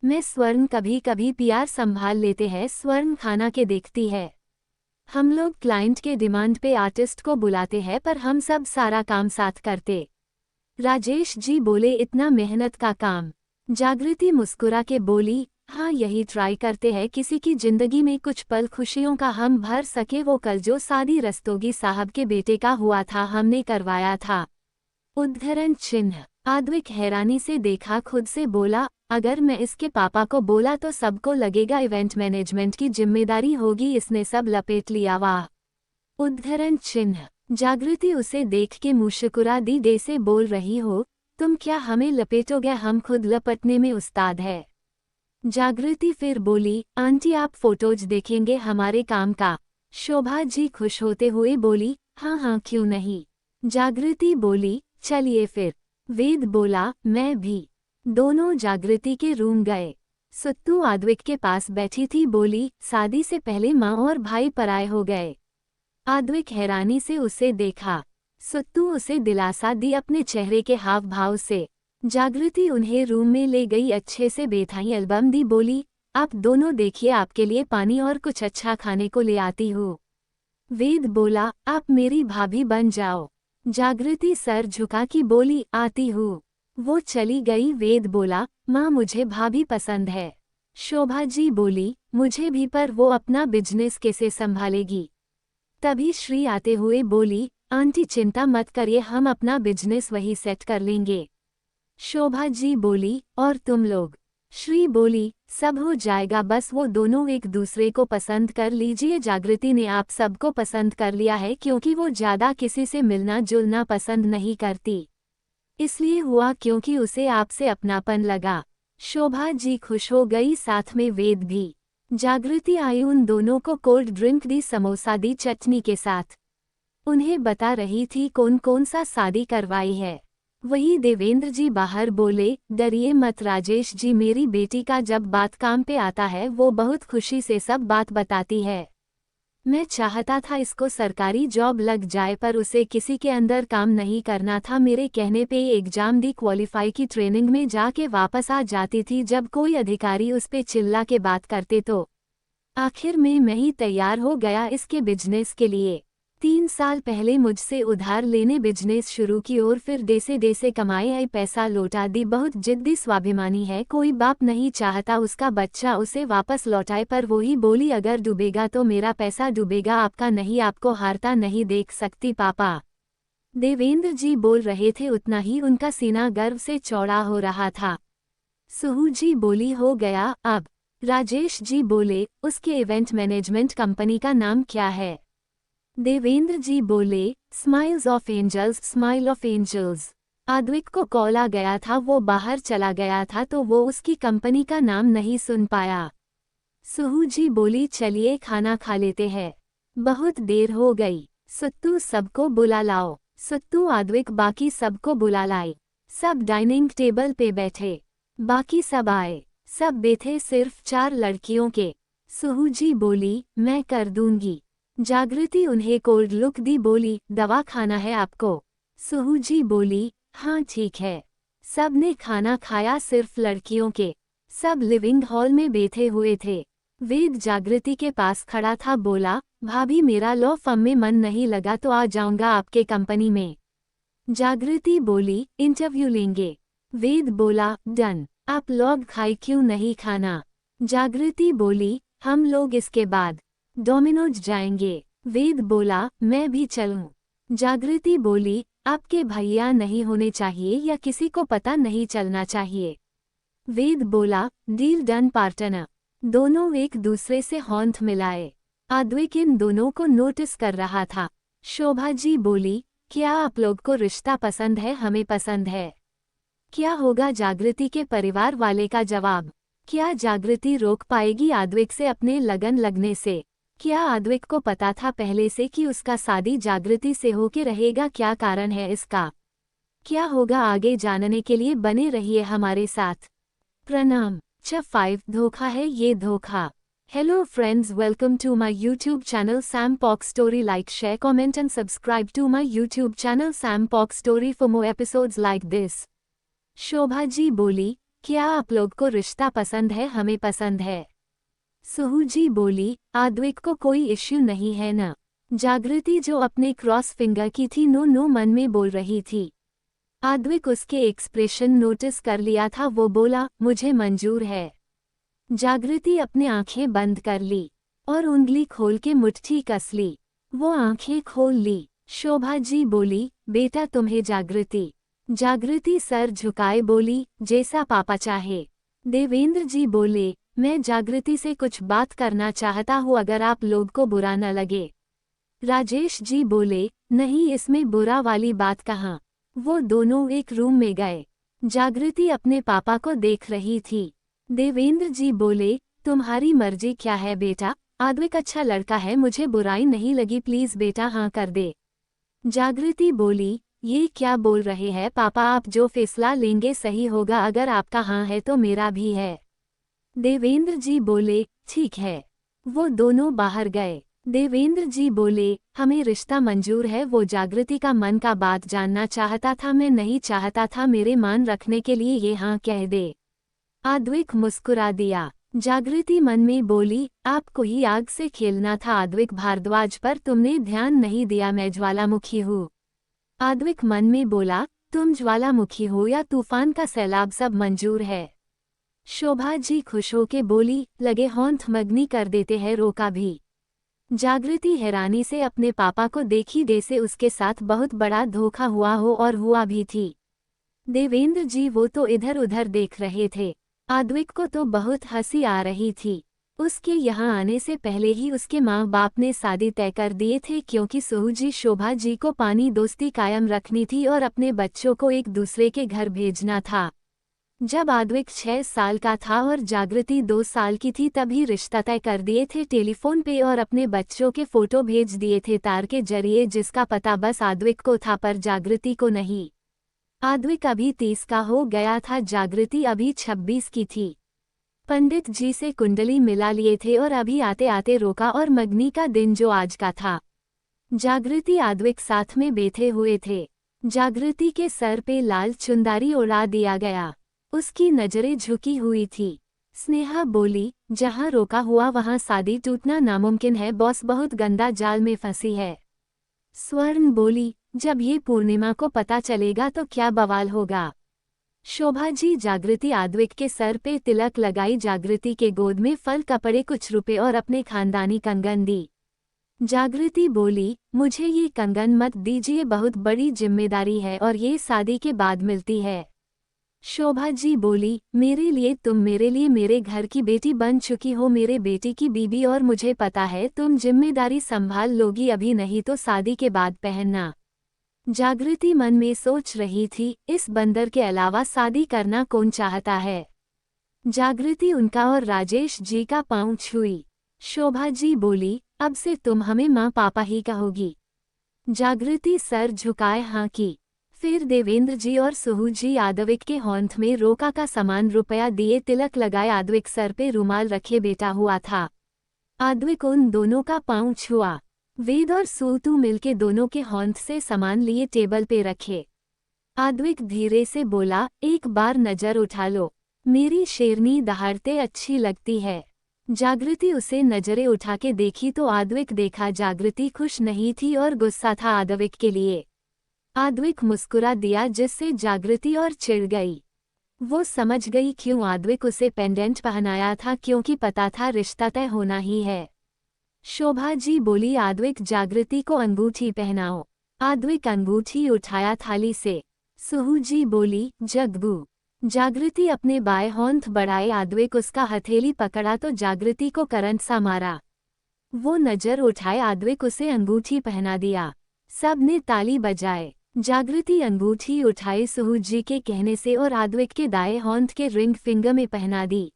मैं स्वर्ण कभी कभी पीआर संभाल लेते हैं, स्वर्ण खाना के देखती है। हम लोग क्लाइंट के डिमांड पे आर्टिस्ट को बुलाते हैं पर हम सब सारा काम साथ करते। राजेश जी बोले, इतना मेहनत का काम? जागृति मुस्कुरा के बोली, हाँ यही ट्राई करते हैं, किसी की जिंदगी में कुछ पल खुशियों का हम भर सके। वो कल जो शादी रस्तोगी साहब के बेटे का हुआ था हमने करवाया था। उद्धरण चिन्ह। आद्विक हैरानी से देखा, खुद से बोला, अगर मैं इसके पापा को बोला तो सबको लगेगा इवेंट मैनेजमेंट की जिम्मेदारी होगी, इसने सब लपेट लिया। वाह। उद्धरण चिन्ह। जागृति उसे देख के मुस्कुरा दी, डे से बोल रही हो, तुम क्या हमें लपेटोगे? हम खुद लपटने में उस्ताद है। जागृति फिर बोली, आंटी आप फोटोज देखेंगे हमारे काम का? शोभा जी खुश होते हुए बोली, हाँ हाँ क्यों नहीं। जागृति बोली, चलिए फिर। वेद बोला, मैं भी। दोनों जागृति के रूम गए। सुत्तू आद्विक के पास बैठी थी, बोली, शादी से पहले माँ और भाई पराए हो गए। आद्विक हैरानी से उसे देखा। सुत्तू उसे दिलासा दी अपने चेहरे के हाव भाव से। जागृति उन्हें रूम में ले गई, अच्छे से बेथाई एल्बम दी, बोली, आप दोनों देखिए, आपके लिए पानी और कुछ अच्छा खाने को ले आती हूँ। वेद बोला, आप मेरी भाभी बन जाओ। जागृति सर झुका की बोली, आती हूँ। वो चली गई। वेद बोला, माँ मुझे भाभी पसंद है। शोभा जी बोली, मुझे भी, पर वो अपना बिजनेस कैसे संभालेगी? तभी श्री आते हुए बोली, आंटी चिंता मत करिए, हम अपना बिजनेस वही सेट कर लेंगे। शोभा जी बोली, और तुम लोग? श्री बोली, सब हो जाएगा, बस वो दोनों एक दूसरे को पसंद कर लीजिए। जागृति ने आप सबको पसंद कर लिया है क्योंकि वो ज्यादा किसी से मिलना जुलना पसंद नहीं करती, इसलिए हुआ क्योंकि उसे आपसे अपनापन लगा। शोभा जी खुश हो गई, साथ में वेद भी। जागृति आई, उन दोनों को कोल्ड ड्रिंक दी, समोसा दी चटनी के साथ। उन्हें बता रही थी कौन कौन सा शादी करवाई है। वही देवेंद्र जी बाहर बोले, डरिए मत राजेश जी, मेरी बेटी का जब बात काम पे आता है वो बहुत खुशी से सब बात बताती है। मैं चाहता था इसको सरकारी जॉब लग जाए, पर उसे किसी के अंदर काम नहीं करना था। मेरे कहने पे एग्जाम दी, क्वालिफाई की, ट्रेनिंग में जाके वापस आ जाती थी। जब कोई अधिकारी उस पे चिल्ला के बात करते तो आखिर में मैं ही तैयार हो गया इसके बिजनेस के लिए। 3 साल पहले मुझसे उधार लेने बिजनेस शुरू की और फिर देसे कमाए आई पैसा लौटा दी। बहुत जिद्दी स्वाभिमानी है, कोई बाप नहीं चाहता उसका बच्चा उसे वापस लौटाए, पर वही बोली, अगर डूबेगा तो मेरा पैसा डूबेगा, आपका नहीं, आपको हारता नहीं देख सकती पापा। देवेंद्र जी बोल रहे थे, उतना ही उनका सीना गर्व से चौड़ा हो रहा था। सुहू जी बोली, हो गया अब। राजेश जी बोले, उसके इवेंट मैनेजमेंट कंपनी का नाम क्या है? देवेंद्र जी बोले, smiles of angels, smile of angels. Advik को कॉल आ गया था, वो बाहर चला गया था तो वो उसकी कंपनी का नाम नहीं सुन पाया। सुहू जी बोली, चलिए खाना खा लेते हैं, बहुत देर हो गई। सुत्तू सबको बुला लाओ। सुत्तू आद्विक बाकी सबको बुला लाई। सब डाइनिंग टेबल पे बैठे। बाकी सब आए। सब बैठे सिर्फ 4 लड़कियों के। सुहू जी बोली, मैं कर दूंगी। जागृति उन्हें कोल्ड लुक दी, बोली, दवा खाना है आपको? सुहू जी बोली, हाँ ठीक है। सब ने खाना खाया, सिर्फ लड़कियों के। सब लिविंग हॉल में बैठे हुए थे। वेद जागृति के पास खड़ा था, बोला, भाभी मेरा लॉ फर्म में मन नहीं लगा तो आ जाऊंगा आपके कंपनी में। जागृति बोली, इंटरव्यू लेंगे। वेद बोला, डन। आप लोग खाए क्यों नहीं खाना? जागृति बोली, हम लोग इसके बाद डोमिनोज जाएंगे। वेद बोला, मैं भी चलूं। जागृति बोली, आपके भैया नहीं होने चाहिए या किसी को पता नहीं चलना चाहिए। वेद बोला, डील डन पार्टनर। दोनों एक दूसरे से हाथ मिलाए। आद्विक इन दोनों को नोटिस कर रहा था। शोभा जी बोली, क्या आप लोग को रिश्ता पसंद है? हमें पसंद है। क्या होगा जागृति के परिवार वाले का जवाब? क्या जागृति रोक पाएगी आद्विक से अपने लगन लगने से? क्या आद्विक को पता था पहले से कि उसका शादी जागृति से होके रहेगा? क्या कारण है इसका? क्या होगा आगे जानने के लिए बने रहिए हमारे साथ। प्रणाम। च 5 धोखा है ये धोखा। Hello friends, welcome to my YouTube channel Sam Pok story. Like, share, comment and subscribe to my YouTube channel Sam Pok story for more episodes like this. Shobha ji बोली, क्या आप लोग को रिश्ता पसंद है? हमें पसंद है। सुहू जी बोली, आद्विक को कोई इश्यू नहीं है न? जागृति जो अपने क्रॉस फिंगर की थी नो नो मन में बोल रही थी। आद्विक उसके एक्सप्रेशन नोटिस कर लिया था। वो बोला, मुझे मंजूर है। जागृति अपने आंखें बंद कर ली और उंगली खोल के मुट्ठी कस ली। वो आंखें खोल ली। शोभा जी बोली, बेटा तुम्हें जागृति। जागृति सर झुकाए बोली, जैसा पापा चाहे। देवेंद्र जी बोले, मैं जागृति से कुछ बात करना चाहता हूँ, अगर आप लोग को बुरा न लगे। राजेश जी बोले, नहीं, इसमें बुरा वाली बात कहाँ। वो दोनों एक रूम में गए। जागृति अपने पापा को देख रही थी। देवेंद्र जी बोले, तुम्हारी मर्जी क्या है बेटा? आद्विक अच्छा लड़का है, मुझे बुराई नहीं लगी, प्लीज बेटा हाँ कर दे। जागृति बोली, ये क्या बोल रहे हैं पापा? आप जो फैसला लेंगे सही होगा, अगर आपका हाँ है तो मेरा भी है। देवेंद्र जी बोले, ठीक है। वो दोनों बाहर गए। देवेंद्र जी बोले, हमें रिश्ता मंजूर है। वो जागृति का मन का बात जानना चाहता था, मैं नहीं चाहता था मेरे मान रखने के लिए ये हाँ कह दे। आद्विक मुस्कुरा दिया। जागृति मन में बोली, आपको ही आग से खेलना था आद्विक भारद्वाज, पर तुमने ध्यान नहीं दिया, मैं ज्वालामुखी हूँ। आद्विक मन में बोला, तुम ज्वालामुखी हो या तूफान का सैलाब, सब मंजूर है। शोभा जी खुश होके बोली, लगे होंठ मगनी कर देते हैं, रोका भी। जागृति हैरानी से अपने पापा को देखी, जैसे उसके साथ बहुत बड़ा धोखा हुआ हो, और हुआ भी थी। देवेंद्र जी वो तो इधर उधर देख रहे थे। आद्विक को तो बहुत हंसी आ रही थी। उसके यहाँ आने से पहले ही उसके माँ बाप ने शादी तय कर दिए थे, क्योंकि सुहू जी शोभा जी को पानी दोस्ती कायम रखनी थी और अपने बच्चों को एक दूसरे के घर भेजना था। जब आद्विक 6 साल का था और जागृति 2 साल की थी, तभी रिश्ता तय कर दिए थे टेलीफोन पे, और अपने बच्चों के फोटो भेज दिए थे तार के जरिए, जिसका पता बस आद्विक को था पर जागृति को नहीं। आद्विक अभी 30 का हो गया था, जागृति अभी 26 की थी। पंडित जी से कुंडली मिला लिए थे और अभी आते आते रोका, और मगनी का दिन जो आज का था। जागृति आद्विक साथ में बैठे हुए थे। जागृति के सर पे लाल चुंदारी उड़ा दिया गया। उसकी नजरें झुकी हुई थी। स्नेहा बोली, जहां रोका हुआ वहां शादी टूटना नामुमकिन है बॉस, बहुत गंदा जाल में फंसी है। स्वर्ण बोली, जब ये पूर्णिमा को पता चलेगा तो क्या बवाल होगा। शोभा जी जागृति आद्विक के सर पे तिलक लगाई। जागृति के गोद में फल, कपड़े, कुछ रुपए और अपने खानदानी कंगन दी। जागृति बोली, मुझे ये कंगन मत दीजिए, बहुत बड़ी जिम्मेदारी है और ये शादी के बाद मिलती है। शोभा जी बोली, मेरे लिए तुम मेरे लिए मेरे घर की बेटी बन चुकी हो, मेरे बेटी की बीबी, और मुझे पता है तुम जिम्मेदारी संभाल लोगी, अभी नहीं तो शादी के बाद पहनना। जागृति मन में सोच रही थी, इस बंदर के अलावा शादी करना कौन चाहता है। जागृति उनका और राजेश जी का पांव छुई। शोभा जी बोली, अब से तुम हमें माँ पापा ही कहोगी। जागृति सर झुकाए हाँ की। फिर देवेंद्र जी और सुहू जी आद्विक के होंठ में रोका का सामान रुपया दिए, तिलक लगाए। आद्विक सर पे रुमाल रखे बैठा हुआ था। आद्विक उन दोनों का पांव छुआ। वेद और सूतू मिलके दोनों के होंठ से सामान लिए टेबल पे रखे। आद्विक धीरे से बोला, एक बार नजर उठा लो, मेरी शेरनी दहाड़ते अच्छी लगती है। जागृति उसे नजरें उठा के देखी तो आद्विक देखा, जागृति खुश नहीं थी और गुस्सा था आद्विक के लिए। आद्विक मुस्कुरा दिया, जिससे जागृति और चिढ़ गई। वो समझ गई क्यों आद्विक उसे पेंडेंट पहनाया था, क्योंकि पता था रिश्ता तय होना ही है। शोभा जी बोली, आद्विक जागृति को अंगूठी पहनाओ। आद्विक अंगूठी उठाया थाली से। सुहू जी बोली, जग्गू। जागृति अपने बाएं होंठ बढ़ाए। आद्विक उसका हथेली पकड़ा तो जागृति को करंट सा मारा। वो नजर उठाए आद्विक उसे अंगूठी पहना दिया। सबने ताली बजाए। जागृति अंगूठी उठाई सुहू जी के कहने से और आद्विक के दाएं हाथ के रिंग फिंगर में पहना दी।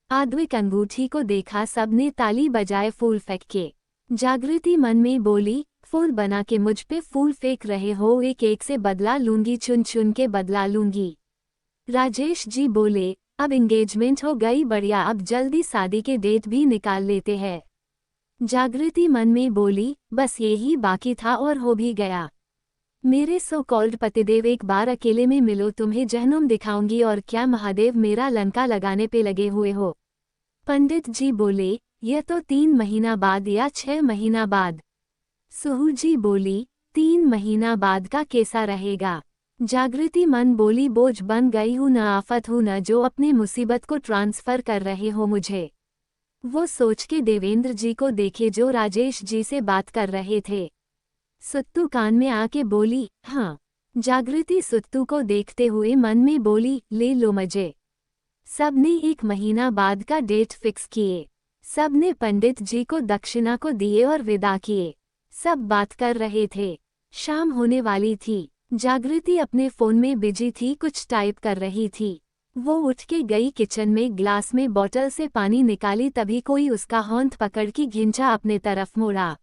आद्विक अंगूठी को देखा, सबने ताली बजाए, फूल फेंके। जागृति मन में बोली, फूल बना के मुझ पे फूल फेंक रहे हो, एक एक से बदला लूंगी, चुन चुन के बदला लूंगी। राजेश जी बोले, अब एंगेजमेंट हो गई, बढ़िया, अब जल्दी शादी के डेट भी निकाल लेते हैं। जागृति मन में बोली, बस यही बाकी था और हो भी गया। मेरे सो कॉल्ड पतिदेव, एक बार अकेले में मिलो, तुम्हें जहन्नुम दिखाऊंगी। और क्या महादेव, मेरा लंका लगाने पे लगे हुए हो? पंडित जी बोले, यह तो 3 महीना बाद या 6 महीना बाद। सुहू जी बोली, 3 महीना बाद का कैसा रहेगा? जागृति मन बोली, बोझ बन गई हूँ, न आफत हूँ, न जो अपने मुसीबत को ट्रांसफर कर रहे हो मुझे। वो सोच के देवेंद्र जी को देखे जो राजेश जी से बात कर रहे थे। सुत्तू कान में आके बोली, हाँ। जागृति सुत्तू को देखते हुए मन में बोली, ले लो मजे। सबने 1 महीना बाद का डेट फिक्स किए। सबने पंडित जी को दक्षिणा को दिए और विदा किए। सब बात कर रहे थे। शाम होने वाली थी। जागृति अपने फोन में बिजी थी, कुछ टाइप कर रही थी। वो उठ के गई किचन में, ग्लास में बोतल से पानी निकाली, तभी कोई उसका हाथ पकड़ के खींचा, अपने तरफ मोड़ा।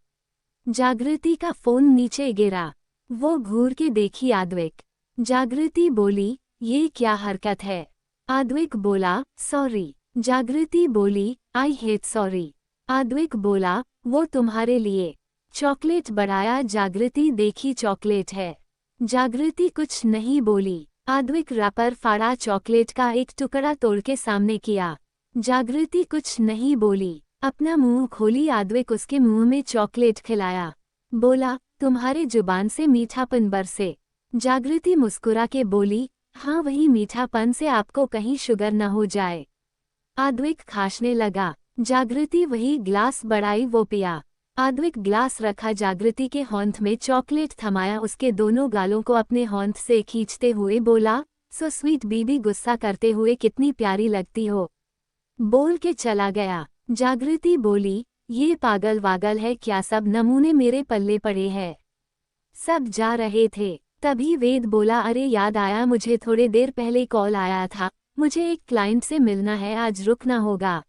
जागृति का फोन नीचे गिरा। वो घूर के देखी, आद्विक। जागृति बोली, ये क्या हरकत है? आद्विक बोला, सॉरी। जागृति बोली, आई हेट सॉरी। आद्विक बोला, वो तुम्हारे लिए चॉकलेट बढ़ाया। जागृति देखी चॉकलेट है। जागृति कुछ नहीं बोली। आद्विक रैपर फाड़ा, चॉकलेट का एक टुकड़ा तोड़ के सामने किया। जागृति कुछ नहीं बोली। अपना मुंह खोली, आद्विक उसके मुंह में चॉकलेट खिलाया। बोला, तुम्हारे जुबान से मीठापन बरसे। जागृति मुस्कुरा के बोली, हाँ, वही मीठापन से आपको कहीं शुगर न हो जाए। आद्विक खांसने लगा। जागृति वही ग्लास बढ़ाई, वो पिया। आद्विक ग्लास रखा, जागृति के हाथ में चॉकलेट थमाया, उसके दोनों गालों को अपने हाथ से खींचते हुए बोला, सो स्वीट बीबी, गुस्सा करते हुए कितनी प्यारी लगती हो। बोल के चला गया। जागृति बोली, ये पागल वागल है क्या, सब नमूने मेरे पल्ले पड़े हैं। सब जा रहे थे। तभी वेद बोला, अरे याद आया, मुझे थोड़े देर पहले कॉल आया था, मुझे एक क्लाइंट से मिलना है, आज रुकना होगा।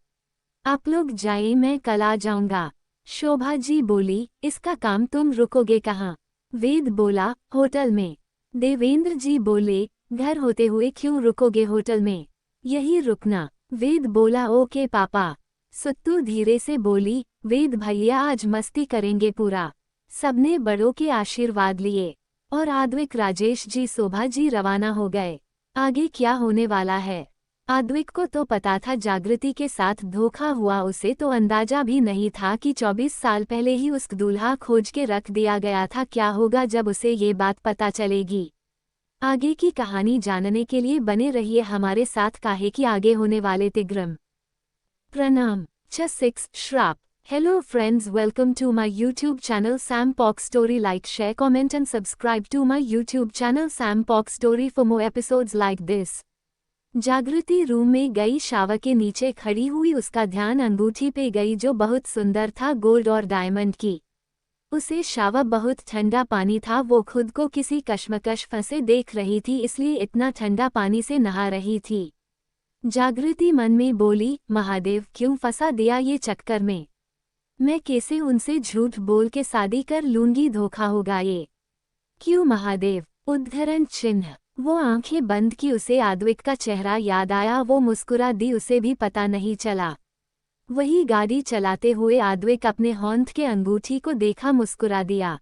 आप लोग जाइए, मैं कल आ जाऊंगा। शोभा जी बोली, इसका काम तुम रुकोगे कहाँ? वेद बोला, होटल में। देवेंद्र जी बोले, घर होते हुए क्यों रुकोगे होटल में? यही रुकना। वेद बोला, ओके पापा। सुत्तू धीरे से बोली, वेद भैया आज मस्ती करेंगे पूरा। सबने बड़ों के आशीर्वाद लिए और आद्विक, राजेश जी, शोभा जी रवाना हो गए। आगे क्या होने वाला है? आद्विक को तो पता था जागृति के साथ धोखा हुआ, उसे तो अंदाजा भी नहीं था कि 24 साल पहले ही उस दूल्हा खोज के रख दिया गया था। क्या होगा जब उसे ये बात पता चलेगी? आगे की कहानी जानने के लिए बने रहिए हमारे साथ, काहे कि आगे होने वाले तिग्रम। प्रणाम। 6 श्राप। Hello friends, welcome to my YouTube channel Sam Pock Story. Like, share, comment and subscribe to my YouTube channel Sam Pock Story for more episodes like this. जागृति रूम में गई, शावर के नीचे खड़ी हुई, उसका ध्यान अंगूठी पे गई जो बहुत सुंदर था, गोल्ड और डायमंड की। उसे शावर बहुत ठंडा पानी था, वो खुद को किसी कश्मकश फंसे देख रही थी, इसलिए इतना ठंडा पानी से नहा रही थी। जागृति मन में बोली, महादेव क्यों फंसा दिया ये चक्कर में? मैं कैसे उनसे झूठ बोल के शादी कर लूंगी, धोखा होगा ये। क्यों महादेव? उद्धरण चिन्ह। वो आंखें बंद की, उसे आद्विक का चेहरा याद आया, वो मुस्कुरा दी, उसे भी पता नहीं चला। वही गाड़ी चलाते हुए आद्विक अपने हाथ के अंगूठी को देखा, मुस्कुरा दिया।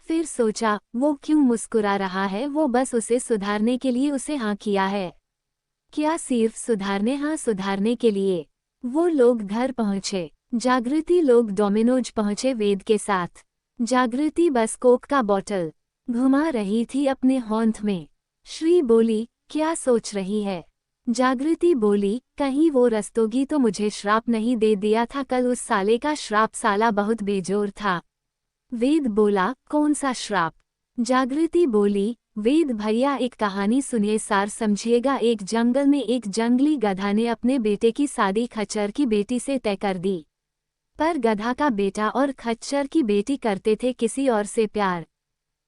फिर सोचा, वो क्यों मुस्कुरा रहा है? वो बस उसे सुधारने के लिए उसे हाँ किया है। क्या सिर्फ सुधारने? हाँ, सुधारने के लिए। वो लोग घर पहुंचे। जागृति लोग डोमिनोज पहुंचे वेद के साथ। जागृति बस कोक का बोतल घुमा रही थी अपने हाथ में। श्री बोली, क्या सोच रही है? जागृति बोली, कहीं वो रस्तोगी तो मुझे श्राप नहीं दे दिया था कल? उस साले का श्राप साला बहुत बेजोर था। वेद बोला, कौन सा श्राप? जागृति बोली, वेद भैया एक कहानी सुनिए, सार समझिएगा। एक जंगल में एक जंगली गधा ने अपने बेटे की शादी खच्चर की बेटी से तय कर दी। पर गधा का बेटा और खच्चर की बेटी करते थे किसी और से प्यार।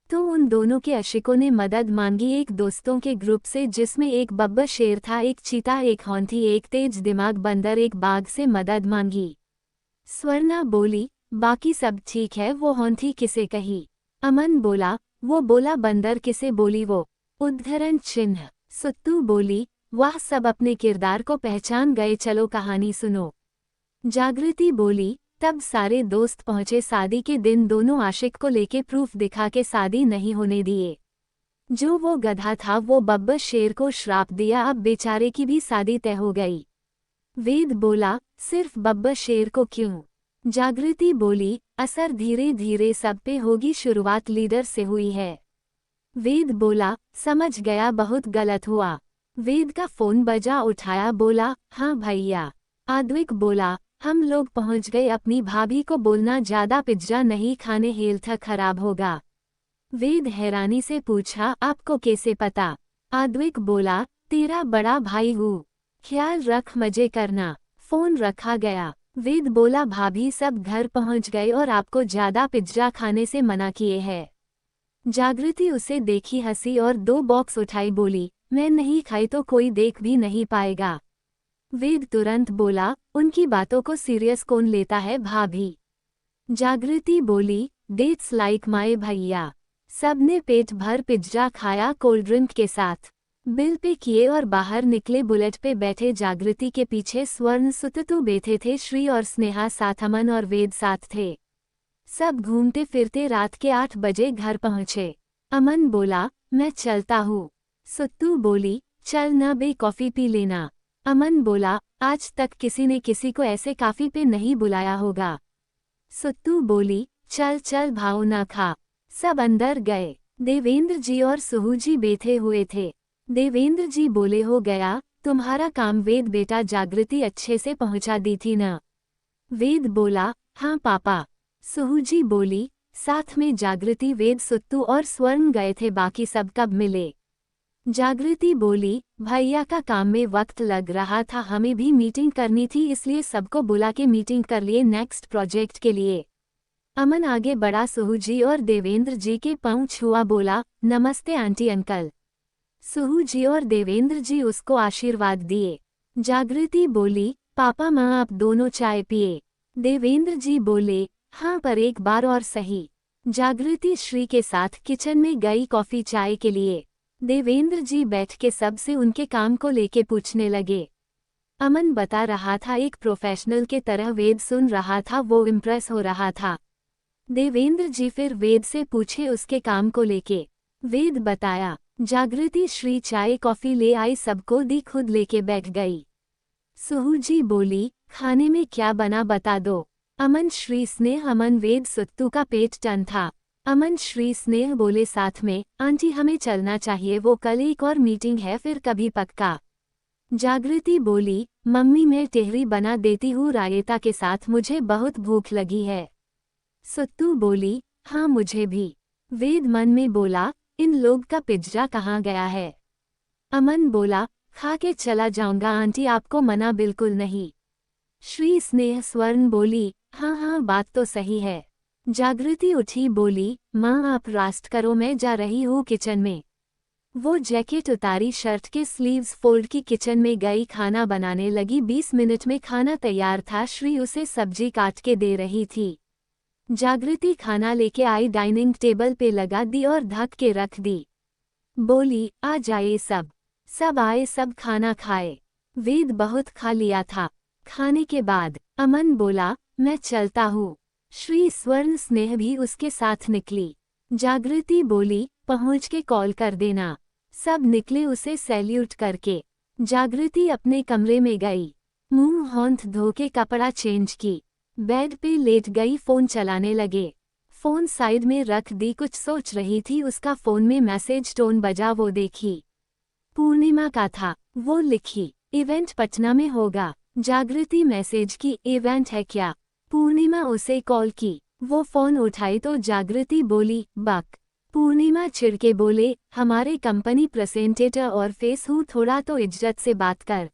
तो उन दोनों के आशिकों ने मदद मांगी एक दोस्तों के ग्रुप से, जिसमें एक बब्बर शेर था, एक चीता, एक हाथी, एक तेज दिमाग बंदर, एक बाघ से मदद मांगी। स्वर्णा बोली, बाकी सब ठीक है, वो हाथी किसे कही? अमन बोला, वो बोला बंदर किसे बोली वो? उद्धरण चिन्ह। सुत्तू बोली, वाह, सब अपने किरदार को पहचान गए, चलो कहानी सुनो। जागृति बोली, तब सारे दोस्त पहुंचे शादी के दिन, दोनों आशिक को लेके प्रूफ दिखा के शादी नहीं होने दिए। जो वो गधा था वो बब्बर शेर को श्राप दिया, अब बेचारे की भी शादी तय हो गई। वेद बोला, सिर्फ बब्बर शेर को क्यों? जागृति बोली, असर धीरे धीरे सब पे होगी, शुरुआत लीडर से हुई है। वेद बोला, समझ गया, बहुत गलत हुआ। वेद का फोन बजा, उठाया, बोला, हाँ भैया। आद्विक बोला, हम लोग पहुंच गए, अपनी भाभी को बोलना ज्यादा पिज्जा नहीं खाने, हेल्थ खराब होगा। वेद हैरानी से पूछा, आपको कैसे पता? आद्विक बोला, तेरा बड़ा भाई हूँ, ख्याल रख, मजे करना। फोन रखा गया। वेद बोला, भाभी सब घर पहुंच गए और आपको ज्यादा पिज्जा खाने से मना किए हैं। जागृति उसे देखी, हंसी और 2 बॉक्स उठाई, बोली, मैं नहीं खाई तो कोई देख भी नहीं पाएगा। वेद तुरंत बोला, उनकी बातों को सीरियस कौन लेता है भाभी? जागृति बोली, डेट्स लाइक माय भैया। सबने पेट भर पिज्जा खाया कोल्ड ड्रिंक के साथ, बिल पे किए और बाहर निकले। बुलेट पे बैठे जागृति के पीछे स्वर्ण सुततु बैठे थे, श्री और स्नेहा साथ, अमन और वेद साथ थे। सब घूमते फिरते रात के 8 बजे घर पहुंचे। अमन बोला, मैं चलता हूँ। सुत्तू बोली, चल न बे, कॉफी पी लेना। अमन बोला, आज तक किसी ने किसी को ऐसे काफी पे नहीं बुलाया होगा। सुत्तू बोली, चल चल भाव न खा। सब अंदर गए। देवेंद्र जी और सुहू जी बैठे हुए थे। देवेंद्र जी बोले, हो गया तुम्हारा काम वेद बेटा, जागृति अच्छे से पहुंचा दी थी न? वेद बोला, हाँ पापा। सुहू जी बोली, साथ में जागृति, वेद, सुत्तू और स्वर्ण गए थे, बाकी सब कब मिले? जागृति बोली, भैया का काम में वक्त लग रहा था, हमें भी मीटिंग करनी थी, इसलिए सबको बुला के मीटिंग कर लिए नेक्स्ट प्रोजेक्ट के लिए। अमन आगे बढ़ा, सुहू जी और देवेंद्र जी के पांव छुआ, बोला, नमस्ते आंटी अंकल। सुहू जी और देवेंद्र जी उसको आशीर्वाद दिए। जागृति बोली, पापा माँ आप दोनों चाय पिए? देवेंद्र जी बोले, हाँ पर एक बार और सही। जागृति श्री के साथ किचन में गई कॉफी चाय के लिए। देवेंद्र जी बैठ के सबसे उनके काम को लेके पूछने लगे। अमन बता रहा था एक प्रोफेशनल के तरह, वेद सुन रहा था, वो इम्प्रेस हो रहा था। देवेंद्र जी फिर वेद से पूछे उसके काम को लेके। वेद बताया। जागृति श्री चाय कॉफी ले आई, सबको दी, खुद लेके बैठ गई। सुहू जी बोली, खाने में क्या बना बता दो। अमन श्री स्नेह, अमन वेद, सुत्तू का पेट टन था। अमन श्री स्नेह बोले, साथ में आंटी हमें चलना चाहिए, वो कल एक और मीटिंग है, फिर कभी पक्का। जागृति बोली, मम्मी मैं टेहरी बना देती हूँ रायता के साथ, मुझे बहुत भूख लगी है। सुत्तू बोली, हाँ मुझे भी। वेद मन में बोला, इन लोग का पिज्जा कहाँ गया है? अमन बोला, खा के चला जाऊंगा आंटी, आपको मना बिल्कुल नहीं। श्री स्नेह स्वर्ण बोली, हाँ हाँ बात तो सही है। जागृति उठी, बोली, माँ आप रास्ट करो, मैं जा रही हूँ किचन में। वो जैकेट उतारी, शर्ट के स्लीव्स फोल्ड की, किचन में गई, खाना बनाने लगी। 20 मिनट में खाना तैयार था। श्री उसे सब्जी काट के दे रही थी। जागृति खाना लेके आई, डाइनिंग टेबल पे लगा दी और ढक के रख दी। बोली, आ जाइए सब। सब आए, सब खाना खाए। वेद बहुत खा लिया था। खाने के बाद अमन बोला, मैं चलता हूँ। श्री स्वर्ण स्नेह भी उसके साथ निकली। जागृति बोली, पहुँच के कॉल कर देना। सब निकले उसे सैल्यूट करके। जागृति अपने कमरे में गई, मुंह हाथ धो के कपड़ा चेंज की, बेड पे लेट गई, फोन चलाने लगे। फोन साइड में रख दी, कुछ सोच रही थी, उसका फोन में मैसेज टोन बजा, वो देखी। पूर्णिमा का था। वो लिखी, इवेंट पटना में होगा। जागृति मैसेज की, इवेंट है क्या? पूर्णिमा उसे कॉल की। वो फोन उठाई तो जागृति बोली, बक। पूर्णिमा चिढ़के बोले, हमारे कंपनी प्रेजेंटेटर और फेस हूँ, थोड़ा तो इज्जत से बात कर।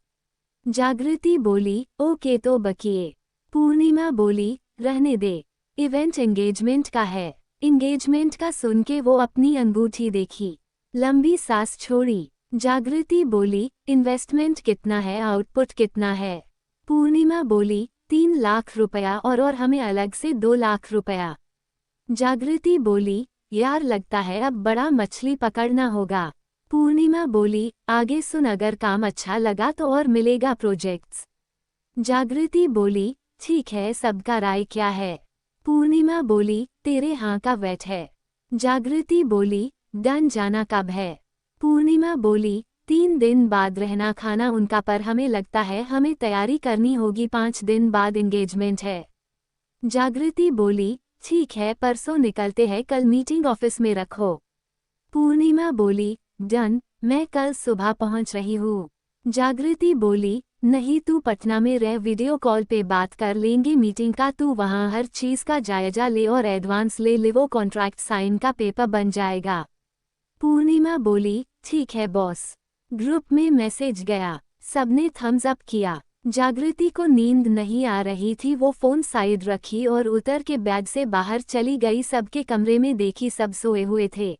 जागृति बोली, ओके तो बकिए। पूर्णिमा बोली, रहने दे, इवेंट एंगेजमेंट का है। एंगेजमेंट का सुन के वो अपनी अंगूठी देखी, लंबी सांस छोड़ी। जागृति बोली, इन्वेस्टमेंट कितना है, आउटपुट कितना है? पूर्णिमा बोली, 3 लाख रुपया और हमें अलग से 2 लाख रुपया। जागृति बोली, यार लगता है अब बड़ा मछली पकड़ना होगा। पूर्णिमा बोली, आगे सुन, अगर काम अच्छा लगा तो और मिलेगा प्रोजेक्ट्स। जागृति बोली, ठीक है, सबका राय क्या है? पूर्णिमा बोली, तेरे हाँ का वेट है। जागृति बोली, डन, जाना कब है? पूर्णिमा बोली, 3 दिन बाद रहना खाना उनका, पर हमें लगता है हमें तैयारी करनी होगी, 5 दिन बाद एंगेजमेंट है। जागृति बोली, ठीक है, परसों निकलते हैं, कल मीटिंग ऑफिस में रखो। पूर्णिमा बोली, डन, मैं कल सुबह पहुंच रही हूँ। जागृति बोली, नहीं, तू पटना में रह, वीडियो कॉल पे बात कर लेंगे मीटिंग का, तू वहाँ हर चीज़ का जायजा ले और एडवांस ले ले, वो कॉन्ट्रैक्ट साइन का पेपर बन जाएगा। पूर्णिमा बोली, ठीक है बॉस। ग्रुप में मैसेज गया, सबने थम्स अप किया। जागृति को नींद नहीं आ रही थी, वो फोन साइड रखी और उतर के बेड से बाहर चली गई। सबके कमरे में देखी, सब सोए हुए थे।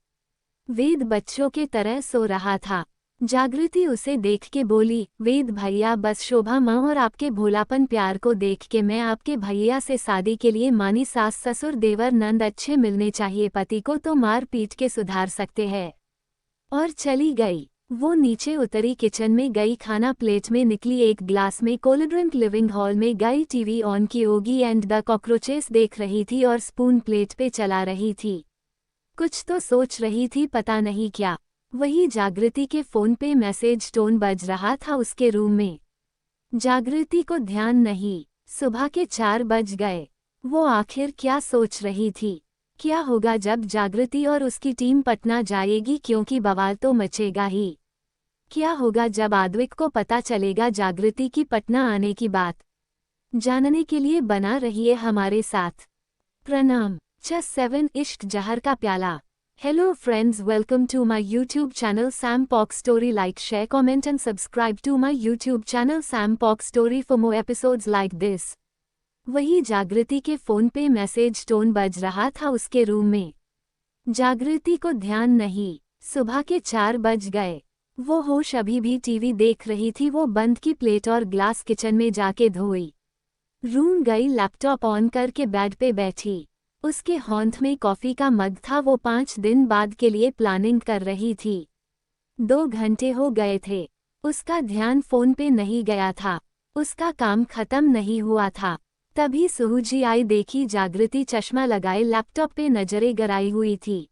वेद बच्चों के तरह सो रहा था। जागृति उसे देख के बोली, वेद भैया, बस शोभा माँ और आपके भोलापन प्यार को देख के मैं आपके भैया से शादी के लिए मानी, सास ससुर देवर नंद अच्छे मिलने चाहिए, पति को तो मार पीट के सुधार सकते हैं। और चली गई। वो नीचे उतरी, किचन में गई, खाना प्लेट में निकली, एक ग्लास में कोल्ड ड्रिंक, लिविंग हॉल में गई, टीवी ऑन की, ओगी एंड द कॉकरोचेस देख रही थी और स्पून प्लेट पे चला रही थी। कुछ तो सोच रही थी, पता नहीं क्या। वही जागृति के फोन पे मैसेज टोन बज रहा था उसके रूम में। जागृति को ध्यान नहीं, सुबह के 4 बज गए। वो आखिर क्या सोच रही थी? क्या होगा जब जागृति और उसकी टीम पटना जाएगी, क्योंकि बवाल तो मचेगा ही। क्या होगा जब आद्विक को पता चलेगा जागृति की पटना आने की बात? जानने के लिए बना रहिए हमारे साथ। प्रणाम। 7 इश्क जहर का प्याला। Hello friends, welcome to my YouTube channel Sam Pok Story. Like, share, comment and subscribe to my YouTube channel Sam Pok Story for more episodes like this. वही जागृति के फोन पे मैसेज टोन बज रहा था उसके रूम में। जागृति को ध्यान नहीं, सुबह के 4 बज गए। वो होश अभी भी टीवी देख रही थी। वो बंद की प्लेट और ग्लास किचन में जाके धोई। रूम गई, लैपटॉप ऑन करके बेड पे बैठी। उसके हाथ में कॉफी का मग था। वो 5 दिन बाद के लिए प्लानिंग कर रही थी। 2 घंटे हो गए थे। उसका ध्यान फोन पे नहीं गया था। उसका काम खत्म नहीं हुआ था। तभी सुहुजी आई, देखी जागृति चश्मा लगाए लैपटॉप पे नजरें गड़ाई हुई थी।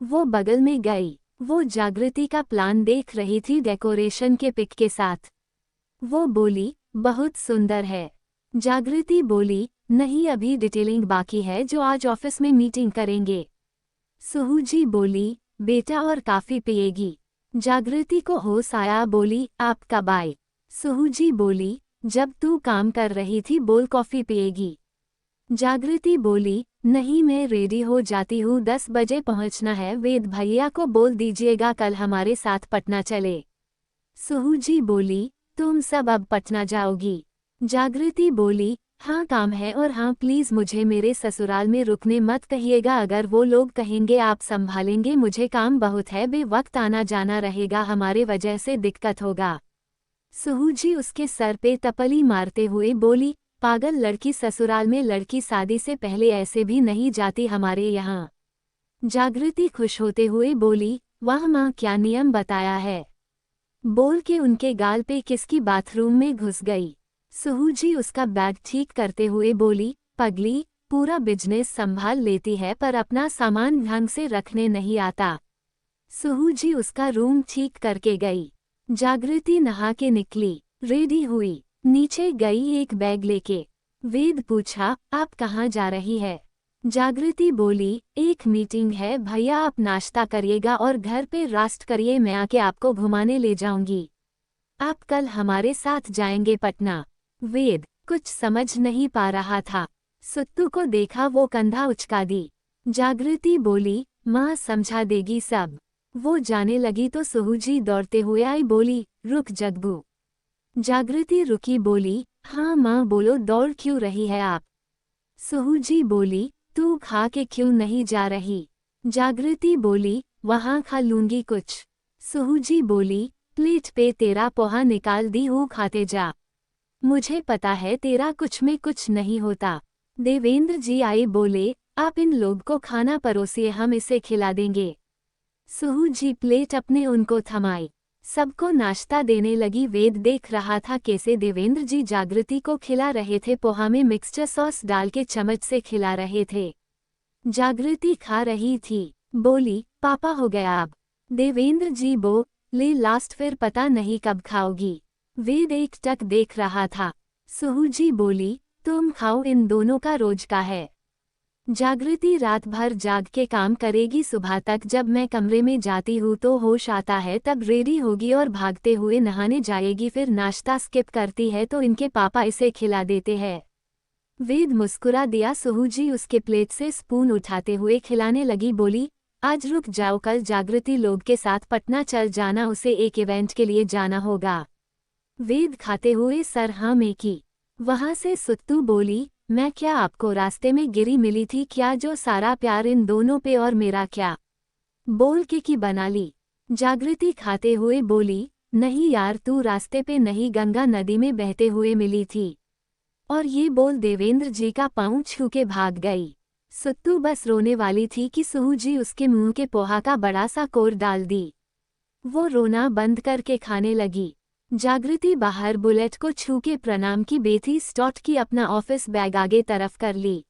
वो बगल में गई। वो जागृति का प्लान देख रही थी, डेकोरेशन के पिक के साथ। वो बोली, बहुत सुंदर है। जागृति बोली, नहीं, अभी डिटेलिंग बाकी है, जो आज ऑफिस में मीटिंग करेंगे। सुहुजी बोली, बेटा और काफी पिएगी? जागृति को होश आया, बोली, आप कब आए? सुहुजी बोली, जब तू काम कर रही थी, बोल कॉफी पिएगी? जागृति बोली, नहीं, मैं रेडी हो जाती हूँ, 10 बजे पहुँचना है। वेद भैया को बोल दीजिएगा कल हमारे साथ पटना चले। सुहुजी बोली, तुम सब अब पटना जाओगी? जागृति बोली, हाँ काम है, और हाँ प्लीज मुझे मेरे ससुराल में रुकने मत कहिएगा। अगर वो लोग कहेंगे आप संभालेंगे, मुझे काम बहुत है, बेवक्त आना जाना रहेगा, हमारे वजह से दिक्कत होगा। सुहुजी उसके सर पे तपली मारते हुए बोली, पागल लड़की, ससुराल में लड़की शादी से पहले ऐसे भी नहीं जाती हमारे यहाँ। जागृति खुश होते हुए बोली, वाह माँ, क्या नियम बताया है। बोल के उनके गाल पे किसकी बाथरूम में घुस गई। सुहुजी उसका बैग ठीक करते हुए बोली, पगली, पूरा बिजनेस संभाल लेती है पर अपना सामान ढंग से रखने नहीं आता। सुहुजी उसका रूम ठीक करके गई। जागृति नहा के निकली, रेडी हुई, नीचे गई एक बैग लेके। वेद पूछा, आप कहाँ जा रही है? जागृति बोली, एक मीटिंग है भैया, आप नाश्ता करिएगा और घर पे रेस्ट करिए, मैं आके आपको घुमाने ले जाऊंगी। आप कल हमारे साथ जाएंगे पटना। वेद कुछ समझ नहीं पा रहा था। सुत्तू को देखा, वो कंधा उचका दी। जागृति बोली, माँ समझा देगी सब। वो जाने लगी तो सुहुजी दौड़ते हुए आई, बोली, रुक जगबू। जागृति रुकी, बोली, हाँ माँ बोलो, दौड़ क्यों रही है आप? सुहुजी बोली, तू खा के क्यों नहीं जा रही? जागृति बोली, वहाँ खा लूंगी कुछ। सुहुजी बोली, प्लेट पे तेरा पोहा निकाल दी हूँ, खाते जा। मुझे पता है तेरा कुछ में कुछ नहीं होता। देवेंद्र जी आए, बोले, आप इन लोग को खाना परोसिए, हम इसे खिला देंगे। सुहुजी प्लेट अपने उनको थमाई, सबको नाश्ता देने लगी। वेद देख रहा था कैसे देवेंद्र जी जागृति को खिला रहे थे, पोहा में मिक्सचर सॉस डाल के चम्मच से खिला रहे थे। जागृति खा रही थी, बोली, पापा हो गया अब। देवेंद्र जी बोले, लास्ट फिर पता नहीं कब खाओगी। वेद एक टक देख रहा था। सुहुजी बोली, तुम खाओ, इन दोनों का रोज का है। जागृति रात भर जाग के काम करेगी, सुबह तक जब मैं कमरे में जाती हूँ तो होश आता है, तब रेडी होगी और भागते हुए नहाने जाएगी, फिर नाश्ता स्किप करती है तो इनके पापा इसे खिला देते हैं। वेद मुस्कुरा दिया। सुहुजी उसके प्लेट से स्पून उठाते हुए खिलाने लगी, बोली, आज रुक जाओ, कल जागृति लोग के साथ पटना चल जाना, उसे एक इवेंट के लिए जाना होगा। वेद खाते हुए सर हाँ में की। वहां से सुत्तू बोली, मैं क्या आपको रास्ते में गिरी मिली थी क्या, जो सारा प्यार इन दोनों पे और मेरा क्या बोल के की बना ली? जागृति खाते हुए बोली, नहीं यार, तू रास्ते पे नहीं, गंगा नदी में बहते हुए मिली थी। और ये बोल देवेंद्र जी का पाँव छू के भाग गई। सुत्तू बस रोने वाली थी कि सुहुजी उसके मुंह के पोहा का बड़ा सा कोर डाल दी। वो रोना बंद करके खाने लगी। जागृति बाहर बुलेट को छू के प्रणाम की, बेथी स्टॉट की, अपना ऑफिस बैग आगे तरफ कर ली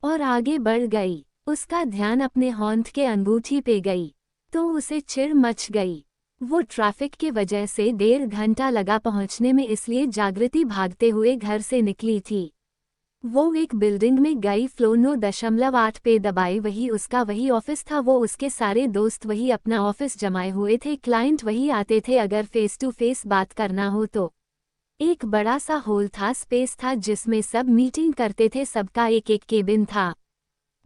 और आगे बढ़ गई। उसका ध्यान अपने हॉर्न के अंगूठी पे गई तो उसे चिढ़ मच गई। वो ट्रैफिक की वजह से 1.5 घंटा लगा पहुंचने में, इसलिए जागृति भागते हुए घर से निकली थी। वो एक बिल्डिंग में गई, फ्लोर 9.8 पे दबाई, वही उसका वही ऑफिस था, वो उसके सारे दोस्त वही अपना ऑफिस जमाए हुए थे, क्लाइंट वही आते थे अगर फेस टू फेस बात करना हो तो। एक बड़ा सा हॉल था, स्पेस था जिसमें सब मीटिंग करते थे, सबका एक एक केबिन था।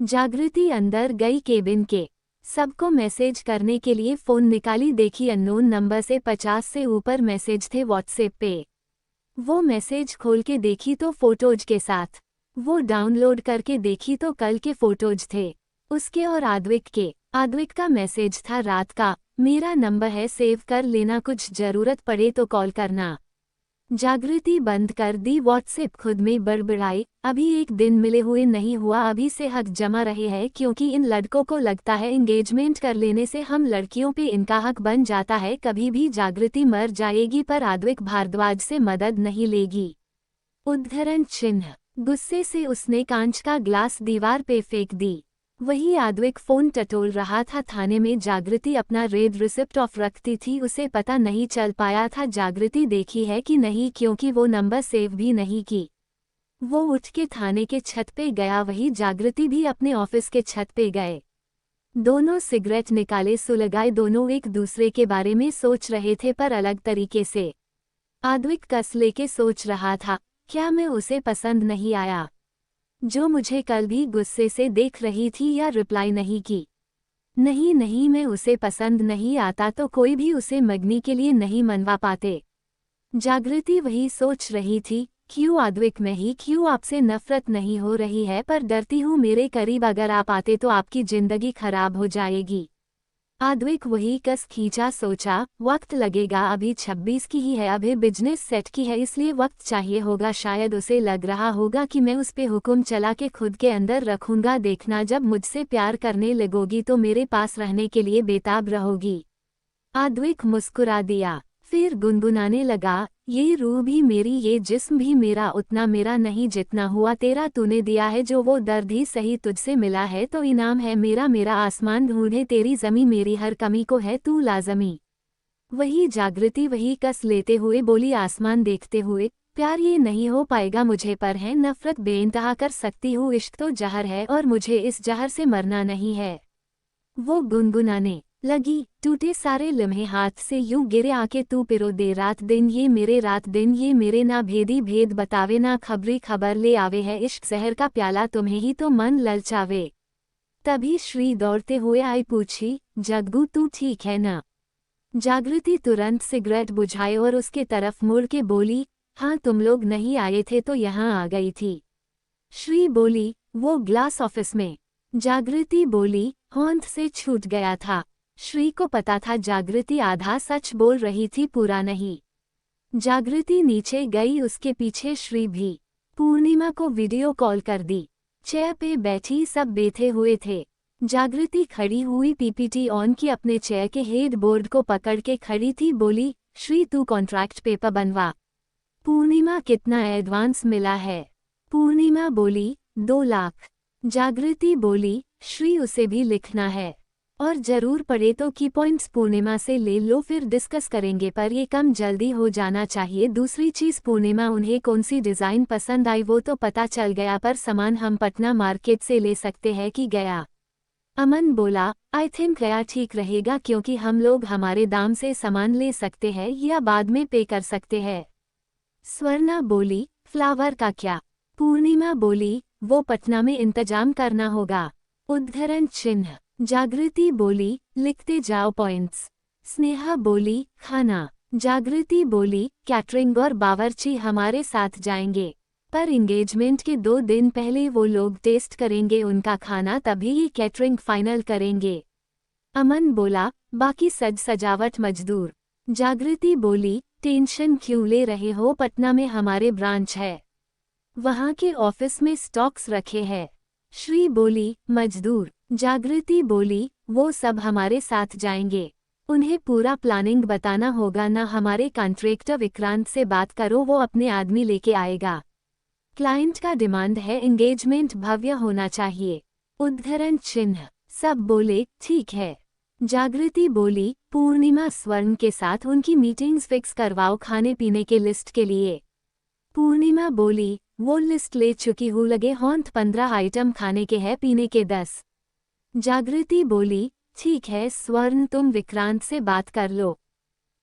जागृति अंदर गई केबिन के, सबको मैसेज करने के लिए फ़ोन निकाली, देखी अननोन नंबर से 50 से ऊपर मैसेज थे व्हाट्सएप पे। वो मैसेज खोल के देखी तो फोटोज के साथ, वो डाउनलोड करके देखी तो कल के फोटोज थे उसके और आद्विक के। आद्विक का मैसेज था रात का, मेरा नंबर है, सेव कर लेना, कुछ ज़रूरत पड़े तो कॉल करना। जागृति बंद कर दी व्हाट्सएप, खुद में बड़बड़ाई, अभी एक दिन मिले हुए नहीं हुआ, अभी से हक जमा रहे हैं, क्योंकि इन लड़कों को लगता है एंगेजमेंट कर लेने से हम लड़कियों पे इनका हक बन जाता है, कभी भी जागृति मर जाएगी पर आद्विक भारद्वाज से मदद नहीं लेगी। उद्धरण चिन्ह। गुस्से से उसने कांच का ग्लास दीवार पे फेंक दी। वही आद्विक फोन टटोल रहा था। थाने में जागृति अपना रेड रिसिप्ट ऑफ रखती थी, उसे पता नहीं चल पाया था जागृति देखी है कि नहीं, क्योंकि वो नंबर सेव भी नहीं की। वो उठ के थाने के छत पे गया, वही जागृति भी अपने ऑफिस के छत पे गए। दोनों सिगरेट निकाले, सुलगाए, दोनों एक दूसरे के बारे में सोच रहे थे पर अलग तरीके से। आद्विक कस लेके सोच रहा था, क्या मैं उसे पसंद नहीं आया जो मुझे कल भी गुस्से से देख रही थी, या रिप्लाई नहीं की? नहीं, मैं उसे पसंद नहीं आता तो कोई भी उसे मगनी के लिए नहीं मनवा पाते। जागृति वही सोच रही थी, क्यों आद्विक, मैं ही क्यों आपसे नफरत नहीं हो रही है, पर डरती हूँ मेरे करीब अगर आप आते तो आपकी जिंदगी खराब हो जाएगी। आद्विक वही कस खींचा, सोचा वक्त लगेगा, अभी 26 की ही है, अभी बिजनेस सेट की है, इसलिए वक्त चाहिए होगा। शायद उसे लग रहा होगा कि मैं उस पे हुक्म चला के खुद के अंदर रखूंगा, देखना जब मुझसे प्यार करने लगोगी तो मेरे पास रहने के लिए बेताब रहोगी। आद्विक मुस्कुरा दिया, फिर गुनगुनाने लगा, ये रूह भी मेरी, ये जिस्म भी मेरा, उतना मेरा नहीं जितना हुआ तेरा, तूने दिया है जो वो दर्द ही सही तुझसे मिला है तो इनाम है मेरा। मेरा आसमान ढूंढे तेरी ज़मी, मेरी हर कमी को है तू लाज़मी। वही जागृति वही कस लेते हुए बोली, आसमान देखते हुए, प्यार ये नहीं हो पाएगा मुझे पर है नफरत बेइंतहा कर सकती हूँ, इश्क तो जहर है और मुझे इस जहर से मरना नहीं है। वो गुनगुनाने लगी, टूटे सारे लम्हे हाथ से यूं गिरे आके तू पिरो दे, रात दिन ये मेरे, रात दिन ये मेरे, ना भेदी भेद बतावे, ना खबरी खबर ले आवे, है इश्क जहर का प्याला तुम्हें ही तो मन ललचावे। तभी श्री दौड़ते हुए आई, पूछी, जग्गू तू ठीक है ना? जागृति तुरंत सिगरेट बुझाए और उसके तरफ मुड़ के बोली, हाँ तुम लोग नहीं आए थे तो यहाँ आ गई थी। श्री बोली, वो ग्लास ऑफिस में। जागृति बोली, होंठ से छूट गया था। श्री को पता था जागृति आधा सच बोल रही थी, पूरा नहीं। जागृति नीचे गई, उसके पीछे श्री भी। पूर्णिमा को वीडियो कॉल कर दी। चेयर पे बैठी सब बैठे हुए थे। जागृति खड़ी हुई, पीपीटी ऑन की, अपने चेयर के हेड बोर्ड को पकड़ के खड़ी थी। बोली, श्री तू कॉन्ट्रैक्ट पेपर बनवा। पूर्णिमा, कितना एडवांस मिला है? पूर्णिमा बोली, 2 लाख। जागृति बोली, श्री उसे भी लिखना है, और जरूर पड़े तो की पॉइंट्स पूर्णिमा से ले लो, फिर डिस्कस करेंगे, पर ये कम जल्दी हो जाना चाहिए। दूसरी चीज, पूर्णिमा, उन्हें कौन सी डिज़ाइन पसंद आई वो तो पता चल गया, पर सामान हम पटना मार्केट से ले सकते हैं कि गया? अमन बोला, आई थिंक गया ठीक रहेगा, क्योंकि हम लोग हमारे दाम से सामान ले सकते हैं या बाद में पे कर सकते हैं। स्वर्णा बोली, फ्लावर का क्या? पूर्णिमा बोली, वो पटना में इंतजाम करना होगा। उद्धरण चिन्ह। जागृति बोली, लिखते जाओ पॉइंट्स। स्नेहा बोली, खाना। जागृति बोली, कैटरिंग और बावर्ची हमारे साथ जाएंगे, पर एंगेजमेंट के 2 दिन पहले वो लोग टेस्ट करेंगे उनका खाना, तभी ये कैटरिंग फाइनल करेंगे। अमन बोला, बाकी सज सजावट मजदूर। जागृति बोली, टेंशन क्यों ले रहे हो, पटना में हमारे ब्रांच है, वहाँ के ऑफिस में स्टॉक्स रखे हैं। श्री बोली, मजदूर। जागृति बोली, वो सब हमारे साथ जाएंगे, उन्हें पूरा प्लानिंग बताना होगा ना। हमारे कॉन्ट्रैक्टर विक्रांत से बात करो, वो अपने आदमी लेके आएगा। क्लाइंट का डिमांड है एंगेजमेंट भव्य होना चाहिए। उद्धरण चिन्ह। सब बोले, ठीक है। जागृति बोली, पूर्णिमा, स्वर्ण के साथ उनकी मीटिंग्स फिक्स करवाओ खाने पीने के लिस्ट के लिए। पूर्णिमा बोली, वो लिस्ट ले चुकी हूँ, लगे होंठ 15 आइटम खाने के हैं, पीने के 10। जागृति बोली, ठीक है स्वर्ण, तुम विक्रांत से बात कर लो।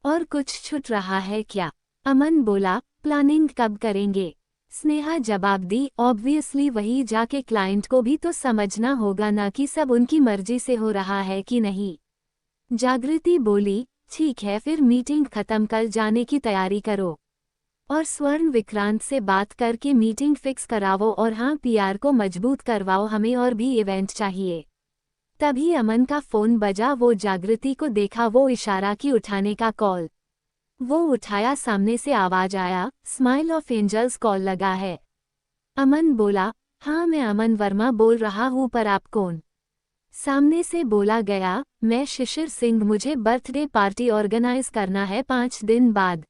और कुछ छूट रहा है क्या? अमन बोला, प्लानिंग कब करेंगे? स्नेहा जवाब दी, ऑब्वियसली वही जाके क्लाइंट को भी तो समझना होगा ना कि सब उनकी मर्जी से हो रहा है कि नहीं। जागृति बोली, ठीक है, फिर मीटिंग खत्म कर जाने की तैयारी करो, और स्वर्ण विक्रांत से बात करके मीटिंग फिक्स करावो, और हाँ, पीआर को मजबूत करवाओ, हमें और भी इवेंट चाहिए। तभी अमन का फोन बजा। वो जागृति को देखा, वो इशारा की उठाने का कॉल। वो उठाया, सामने से आवाज आया, स्माइल ऑफ एंजल्स कॉल लगा है। अमन बोला, हाँ मैं अमन वर्मा बोल रहा हूँ, पर आप कौन? सामने से बोला गया, मैं शिशिर सिंह, मुझे बर्थडे पार्टी ऑर्गेनाइज करना है 5 दिन बाद,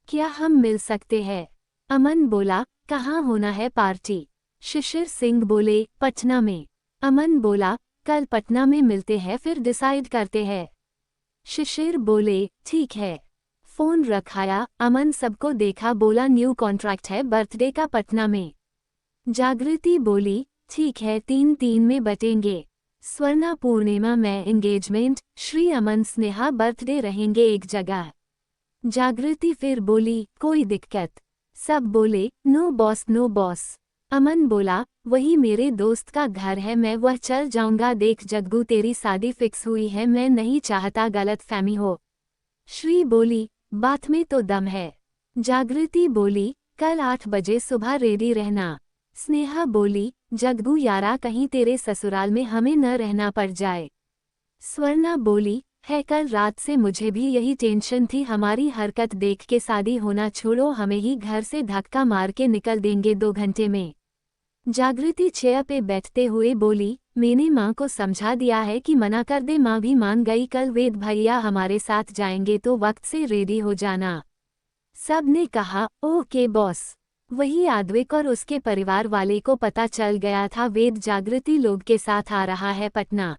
क्या हम मिल सकते हैं? अमन बोला, कहाँ होना है पार्टी? शिशिर सिंह बोले, पटना में। अमन बोला, कल पटना में मिलते हैं, फिर डिसाइड करते हैं। शिशिर बोले, ठीक है। फोन रखाया। अमन सबको देखा, बोला, न्यू कॉन्ट्रैक्ट है बर्थडे का पटना में। जागृति बोली, ठीक है, 3-3 में बटेंगे। स्वर्णा, पूर्णिमा मैं एंगेजमेंट, श्री अमन स्नेहा बर्थडे रहेंगे एक जगह। जागृति फिर बोली, कोई दिक्कत? सब बोले, नो बॉस नो बॉस। अमन बोला, वही मेरे दोस्त का घर है, मैं वह चल जाऊंगा। देख जग्गू, तेरी शादी फिक्स हुई है, मैं नहीं चाहता गलत फहमी हो। श्री बोली, बात में तो दम है। जागृति बोली, कल 8 बजे सुबह रेडी रहना। स्नेहा बोली, जग्गू यारा, कहीं तेरे ससुराल में हमें न रहना पड़ जाए। स्वर्णा बोली, है, कल रात से मुझे भी यही टेंशन थी, हमारी हरकत देख के शादी होना छोड़ो, हमें ही घर से धक्का मार के निकल देंगे 2 घंटे में। जागृति चेयर पे बैठते हुए बोली, मैंने माँ को समझा दिया है कि मना कर दे, माँ भी मान गई, कल वेद भैया हमारे साथ जाएंगे तो वक्त से रेडी हो जाना। सब ने कहा, ओके बॉस। वही आद्विक और उसके परिवार वाले को पता चल गया था वेद जागृति लोग के साथ आ रहा है पटना।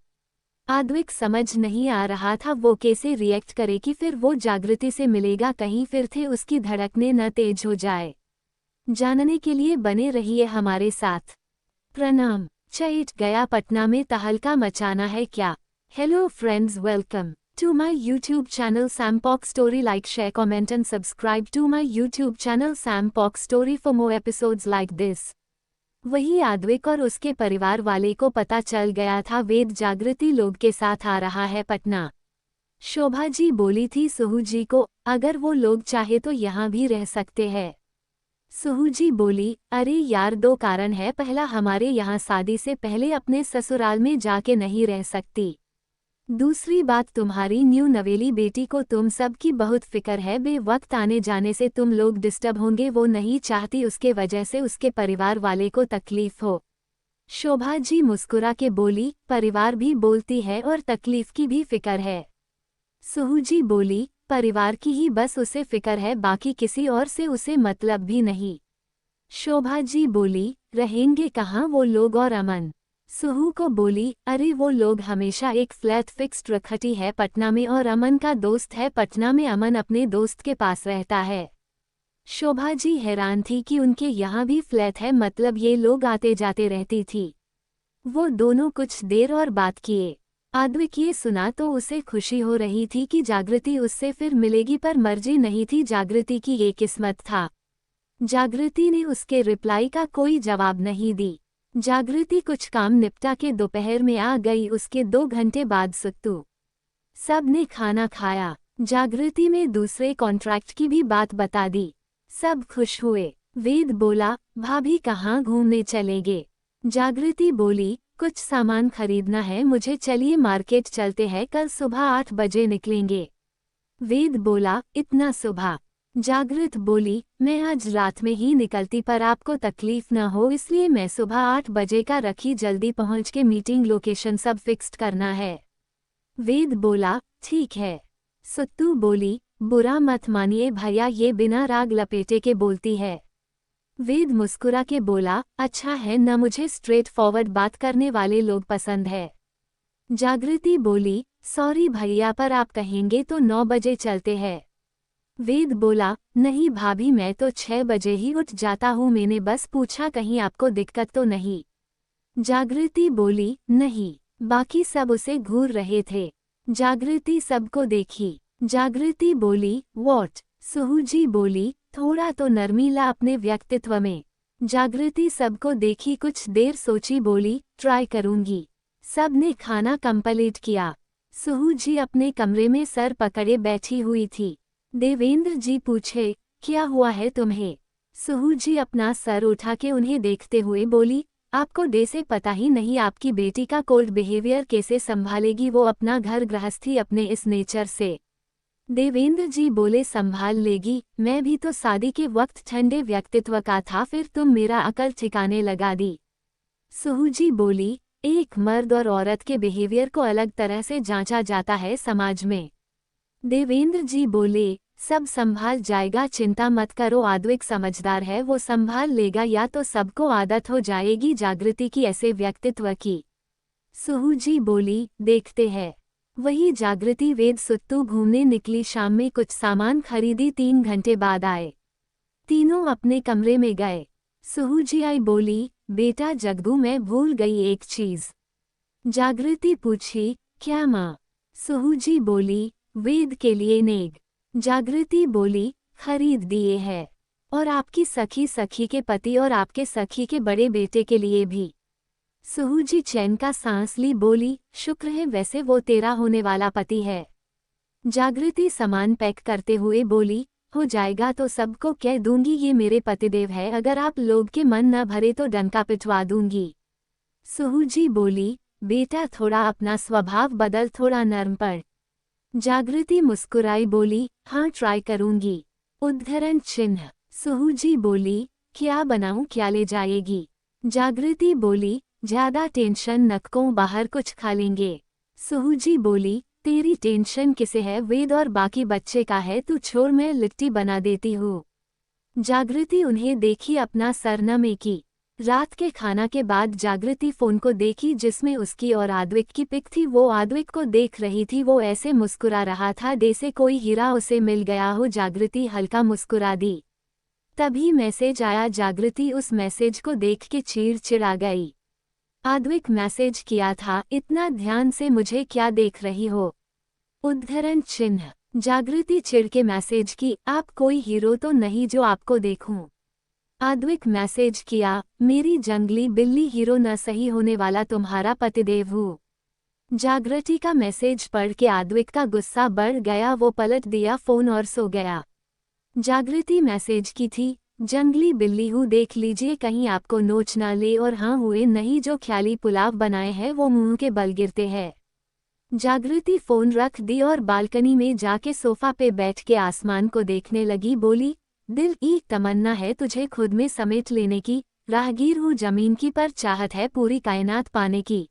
आद्विक समझ नहीं आ रहा था वो कैसे रिएक्ट करे, कि फिर वो जागृति से मिलेगा, कहीं फिर थे उसकी धड़कने न तेज हो जाए। जानने के लिए बने रहिए हमारे साथ। प्रणाम। चैट गया पटना में तहलका मचाना है क्या? Hello friends, welcome to my YouTube channel Sampok Story. Like, share, comment and subscribe to my YouTube channel Sampok Story for more episodes like this. वही आद्विक और उसके परिवार वाले को पता चल गया था वेद जागृति लोग के साथ आ रहा है पटना। शोभा जी बोली थी सुहू जी को, अगर वो लोग चाहे तो यहाँ भी रह सकते हैं। सुहुजी बोली, अरे यार, दो कारण है। पहला, हमारे यहाँ शादी से पहले अपने ससुराल में जाके नहीं रह सकती। दूसरी बात, तुम्हारी न्यू नवेली बेटी को तुम सब की बहुत फिक्र है। बेवक्त आने जाने से तुम लोग डिस्टर्ब होंगे, वो नहीं चाहती उसके वजह से उसके परिवार वाले को तकलीफ हो। शोभा जी मुस्कुरा के बोली, परिवार भी बोलती है और तकलीफ की भी फिक्र है। सुहुजी बोली, परिवार की ही बस उसे फिक्र है, बाकी किसी और से उसे मतलब भी नहीं। शोभा जी बोली, रहेंगे कहाँ वो लोग और अमन? सुहू को बोली, अरे वो लोग हमेशा एक फ्लैट फिक्स्ड रखती है पटना में, और अमन का दोस्त है पटना में, अमन अपने दोस्त के पास रहता है। शोभा जी हैरान थी कि उनके यहाँ भी फ्लैट है, मतलब ये लोग आते जाते रहती थी। वो दोनों कुछ देर और बात किए। आद्विक ये सुना तो उसे खुशी हो रही थी कि जागृति उससे फिर मिलेगी, पर मर्जी नहीं थी जागृति की, ये किस्मत था। जागृति ने उसके रिप्लाई का कोई जवाब नहीं दी। जागृति कुछ काम निपटा के दोपहर में आ गई। उसके 2 घंटे बाद सुत्तू सब ने खाना खाया। जागृति में दूसरे कॉन्ट्रैक्ट की भी बात बता दी। सब खुश हुए। वेद बोला, भाभी कहाँ घूमने चलेंगे? जागृति बोली, कुछ सामान खरीदना है मुझे, चलिए मार्केट चलते हैं, कल सुबह 8 बजे निकलेंगे। वेद बोला, इतना सुबह? जागृत बोली, मैं आज रात में ही निकलती, पर आपको तकलीफ न हो इसलिए मैं सुबह 8 बजे का रखी, जल्दी पहुंच के मीटिंग लोकेशन सब फिक्स्ड करना है। वेद बोला, ठीक है। सुत्तू बोली, बुरा मत मानिए भैया, ये बिना राग लपेटे के बोलती है। वेद मुस्कुरा के बोला, अच्छा है न, मुझे स्ट्रेट फॉरवर्ड बात करने वाले लोग पसंद है। जागृति बोली, सॉरी भैया, पर आप कहेंगे तो 9 बजे चलते हैं। वेद बोला, नहीं भाभी, मैं तो 6 बजे ही उठ जाता हूँ, मैंने बस पूछा कहीं आपको दिक्कत तो नहीं। जागृति बोली, नहीं। बाकी सब उसे घूर रहे थे। जागृति सबको देखी। जागृति बोली, वॉट? सुहुजी बोली, थोड़ा तो नरमी ला अपने व्यक्तित्व में। जागृति सबको देखी, कुछ देर सोची, बोली, ट्राई करूंगी। सब ने खाना कंप्लीट किया। सुहुजी अपने कमरे में सर पकड़े बैठी हुई थी। देवेंद्र जी पूछे, क्या हुआ है तुम्हें? सुहुजी अपना सर उठा के उन्हें देखते हुए बोली, आपको डे से पता ही नहीं आपकी बेटी का कोल्ड बिहेवियर कैसे संभालेगी, वो अपना घर गृहस्थी अपने इस नेचर से। देवेंद्र जी बोले, संभाल लेगी, मैं भी तो शादी के वक्त ठंडे व्यक्तित्व का था, फिर तुम मेरा अकल ठिकाने लगा दी। सुहुजी बोली, एक मर्द और औरत के बिहेवियर को अलग तरह से जांचा जाता है समाज में। देवेंद्र जी बोले, सब संभाल जाएगा, चिंता मत करो, आद्विक समझदार है, वो संभाल लेगा, या तो सबको आदत हो जाएगी जागृति की ऐसे व्यक्तित्व की। सुहुजी बोली, देखते हैं। वही जागृति वेद सुत्तू घूमने निकली। शाम में कुछ सामान खरीदी, 3 घंटे बाद आए। तीनों अपने कमरे में गए। सुहुजी आई, बोली, बेटा जग्गू, मैं भूल गई एक चीज। जागृति पूछी, क्या माँ? सुहुजी बोली, वेद के लिए नेग। जागृति बोली, खरीद दिए है, और आपकी सखी के पति और आपके सखी के बड़े बेटे के लिए भी। सुहुजी चैन का सांस ली, बोली, शुक्र है, वैसे वो तेरा होने वाला पति है। जागृति सामान पैक करते हुए बोली, हो जाएगा तो सबको कह दूंगी ये मेरे पतिदेव है, अगर आप लोग के मन न भरे तो डंका पिटवा दूंगी। सुहुजी बोली, बेटा थोड़ा अपना स्वभाव बदल, थोड़ा नर्म पड़। जागृति मुस्कुराई, बोली, हाँ ट्राई करूंगी। उद्धरण चिन्ह। सुहुजी बोली, क्या बनाऊं, क्या ले जाएगी? जागृति बोली, ज्यादा टेंशन नक्कों, बाहर कुछ खा लेंगे। सुहुजी बोली, तेरी टेंशन किसे है? वेद और बाकी बच्चे का है, तू छोड़, मैं लिट्टी बना देती हूँ। जागृति उन्हें देखी, अपना सर नमे की। रात के खाना के बाद जागृति फोन को देखी, जिसमें उसकी और आद्विक की पिक थी। वो आद्विक को देख रही थी, वो ऐसे मुस्कुरा रहा था जैसे कोई हीरा उसे मिल गया हो। जागृति हल्का मुस्कुरा दी। तभी मैसेज आया। जागृति उस मैसेज को देख के चिड़चिड़ा गई। आद्विक मैसेज किया था, इतना ध्यान से मुझे क्या देख रही हो? उद्धरण चिन्ह। जागृति चिढ़ के मैसेज की, आप कोई हीरो तो नहीं जो आपको देखूं? आद्विक मैसेज किया, मेरी जंगली बिल्ली हीरो न सही होने वाला तुम्हारा पतिदेव हूँ। जागृति का मैसेज पढ़ के आद्विक का गुस्सा बढ़ गया, वो पलट दिया फोन और सो गया। जागृति मैसेज की थी, जंगली बिल्ली हूँ, देख लीजिए कहीं आपको नोच ना ले, और हाँ हुए नहीं जो ख्याली पुलाव बनाए हैं वो मुंह के बल गिरते हैं। जागृति फोन रख दी और बालकनी में जाके सोफा पे बैठ के आसमान को देखने लगी। बोली, दिल की तमन्ना है तुझे खुद में समेट लेने की, राहगीर हूँ जमीन की पर चाहत है पूरी कायनात पाने की।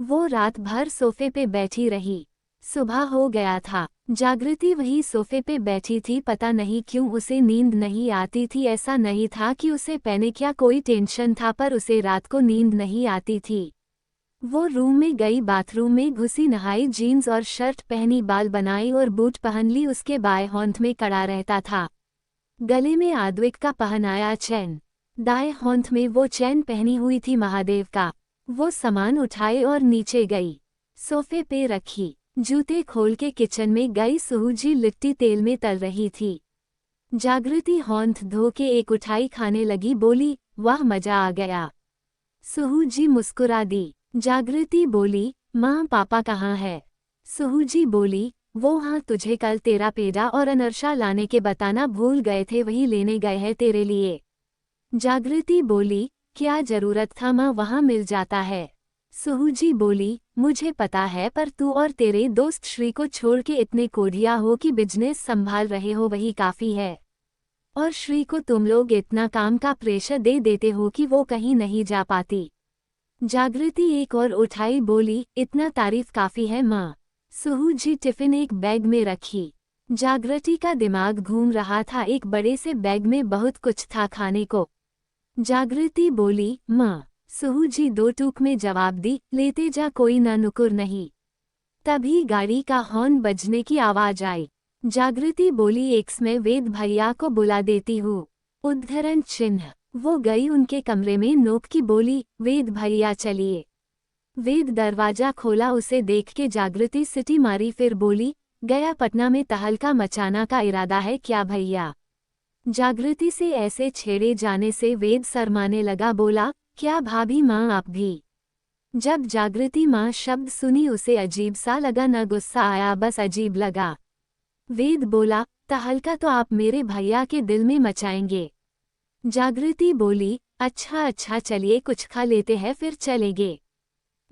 वो रात भर सोफे पे बैठी रही। सुबह हो गया था। जागृति वही सोफे पे बैठी थी। पता नहीं क्यों उसे नींद नहीं आती थी। ऐसा नहीं था कि उसे पैनिक या कोई टेंशन था, पर उसे रात को नींद नहीं आती थी। वो रूम में गई, बाथरूम में घुसी, नहाई, जीन्स और शर्ट पहनी, बाल बनाई और बूट पहन ली। उसके बाएं हाथ में कड़ा रहता था, गले में आद्विक का पहनाया चैन। दाएं हाथ में वो चैन पहनी हुई थी महादेव का। वो सामान उठाए और नीचे गई, सोफे पे रखी, जूते खोल के किचन में गई। सुहुजी लिट्टी तेल में तल रही थी। जागृति हाथ धो के एक उठाई, खाने लगी। बोली, वाह मजा आ गया। सुहुजी मुस्कुरा दी। जागृति बोली, माँ पापा कहाँ है? सुहुजी बोली, वो हाँ तुझे कल तेरा पेड़ा और अनर्शा लाने के बताना भूल गए थे, वही लेने गए हैं तेरे लिए। जागृति बोली, क्या जरूरत था माँ, वहाँ मिल जाता है। सुहुजी बोली, मुझे पता है, पर तू और तेरे दोस्त श्री को छोड़ के इतने कोढ़िया हो कि बिजनेस संभाल रहे हो, वही काफी है। और श्री को तुम लोग इतना काम का प्रेशर दे देते हो कि वो कहीं नहीं जा पाती। जागृति एक और उठाई, बोली, इतना तारीफ काफी है माँ। सुहुजी टिफिन एक बैग में रखी। जागृति का दिमाग घूम रहा था। एक बड़े से बैग में बहुत कुछ था खाने को। जागृति बोली, माँ। सुहुजी दो टूक में जवाब दी, लेते जा, कोई ना नुकुर नहीं। तभी गाड़ी का हॉर्न बजने की आवाज आई। जागृति बोली, एक मैं वेद भैया को बुला देती हूँ। उद्धरण चिन्ह। वो गई उनके कमरे में, नोक की बोली, वेद भैया चलिए। वेद दरवाजा खोला। उसे देख के जागृति सिटी मारी, फिर बोली, गया पटना में तहलका मचाना का इरादा है क्या भैया? जागृति से ऐसे छेड़े जाने से वेद शर्माने लगा। बोला, क्या भाभी माँ आप भी? जब जागृति माँ शब्द सुनी उसे अजीब सा लगा, न गुस्सा आया, बस अजीब लगा। वेद बोला, तहलका तो आप मेरे भैया के दिल में मचाएंगे। जागृति बोली, अच्छा अच्छा चलिए कुछ खा लेते हैं फिर चलेंगे।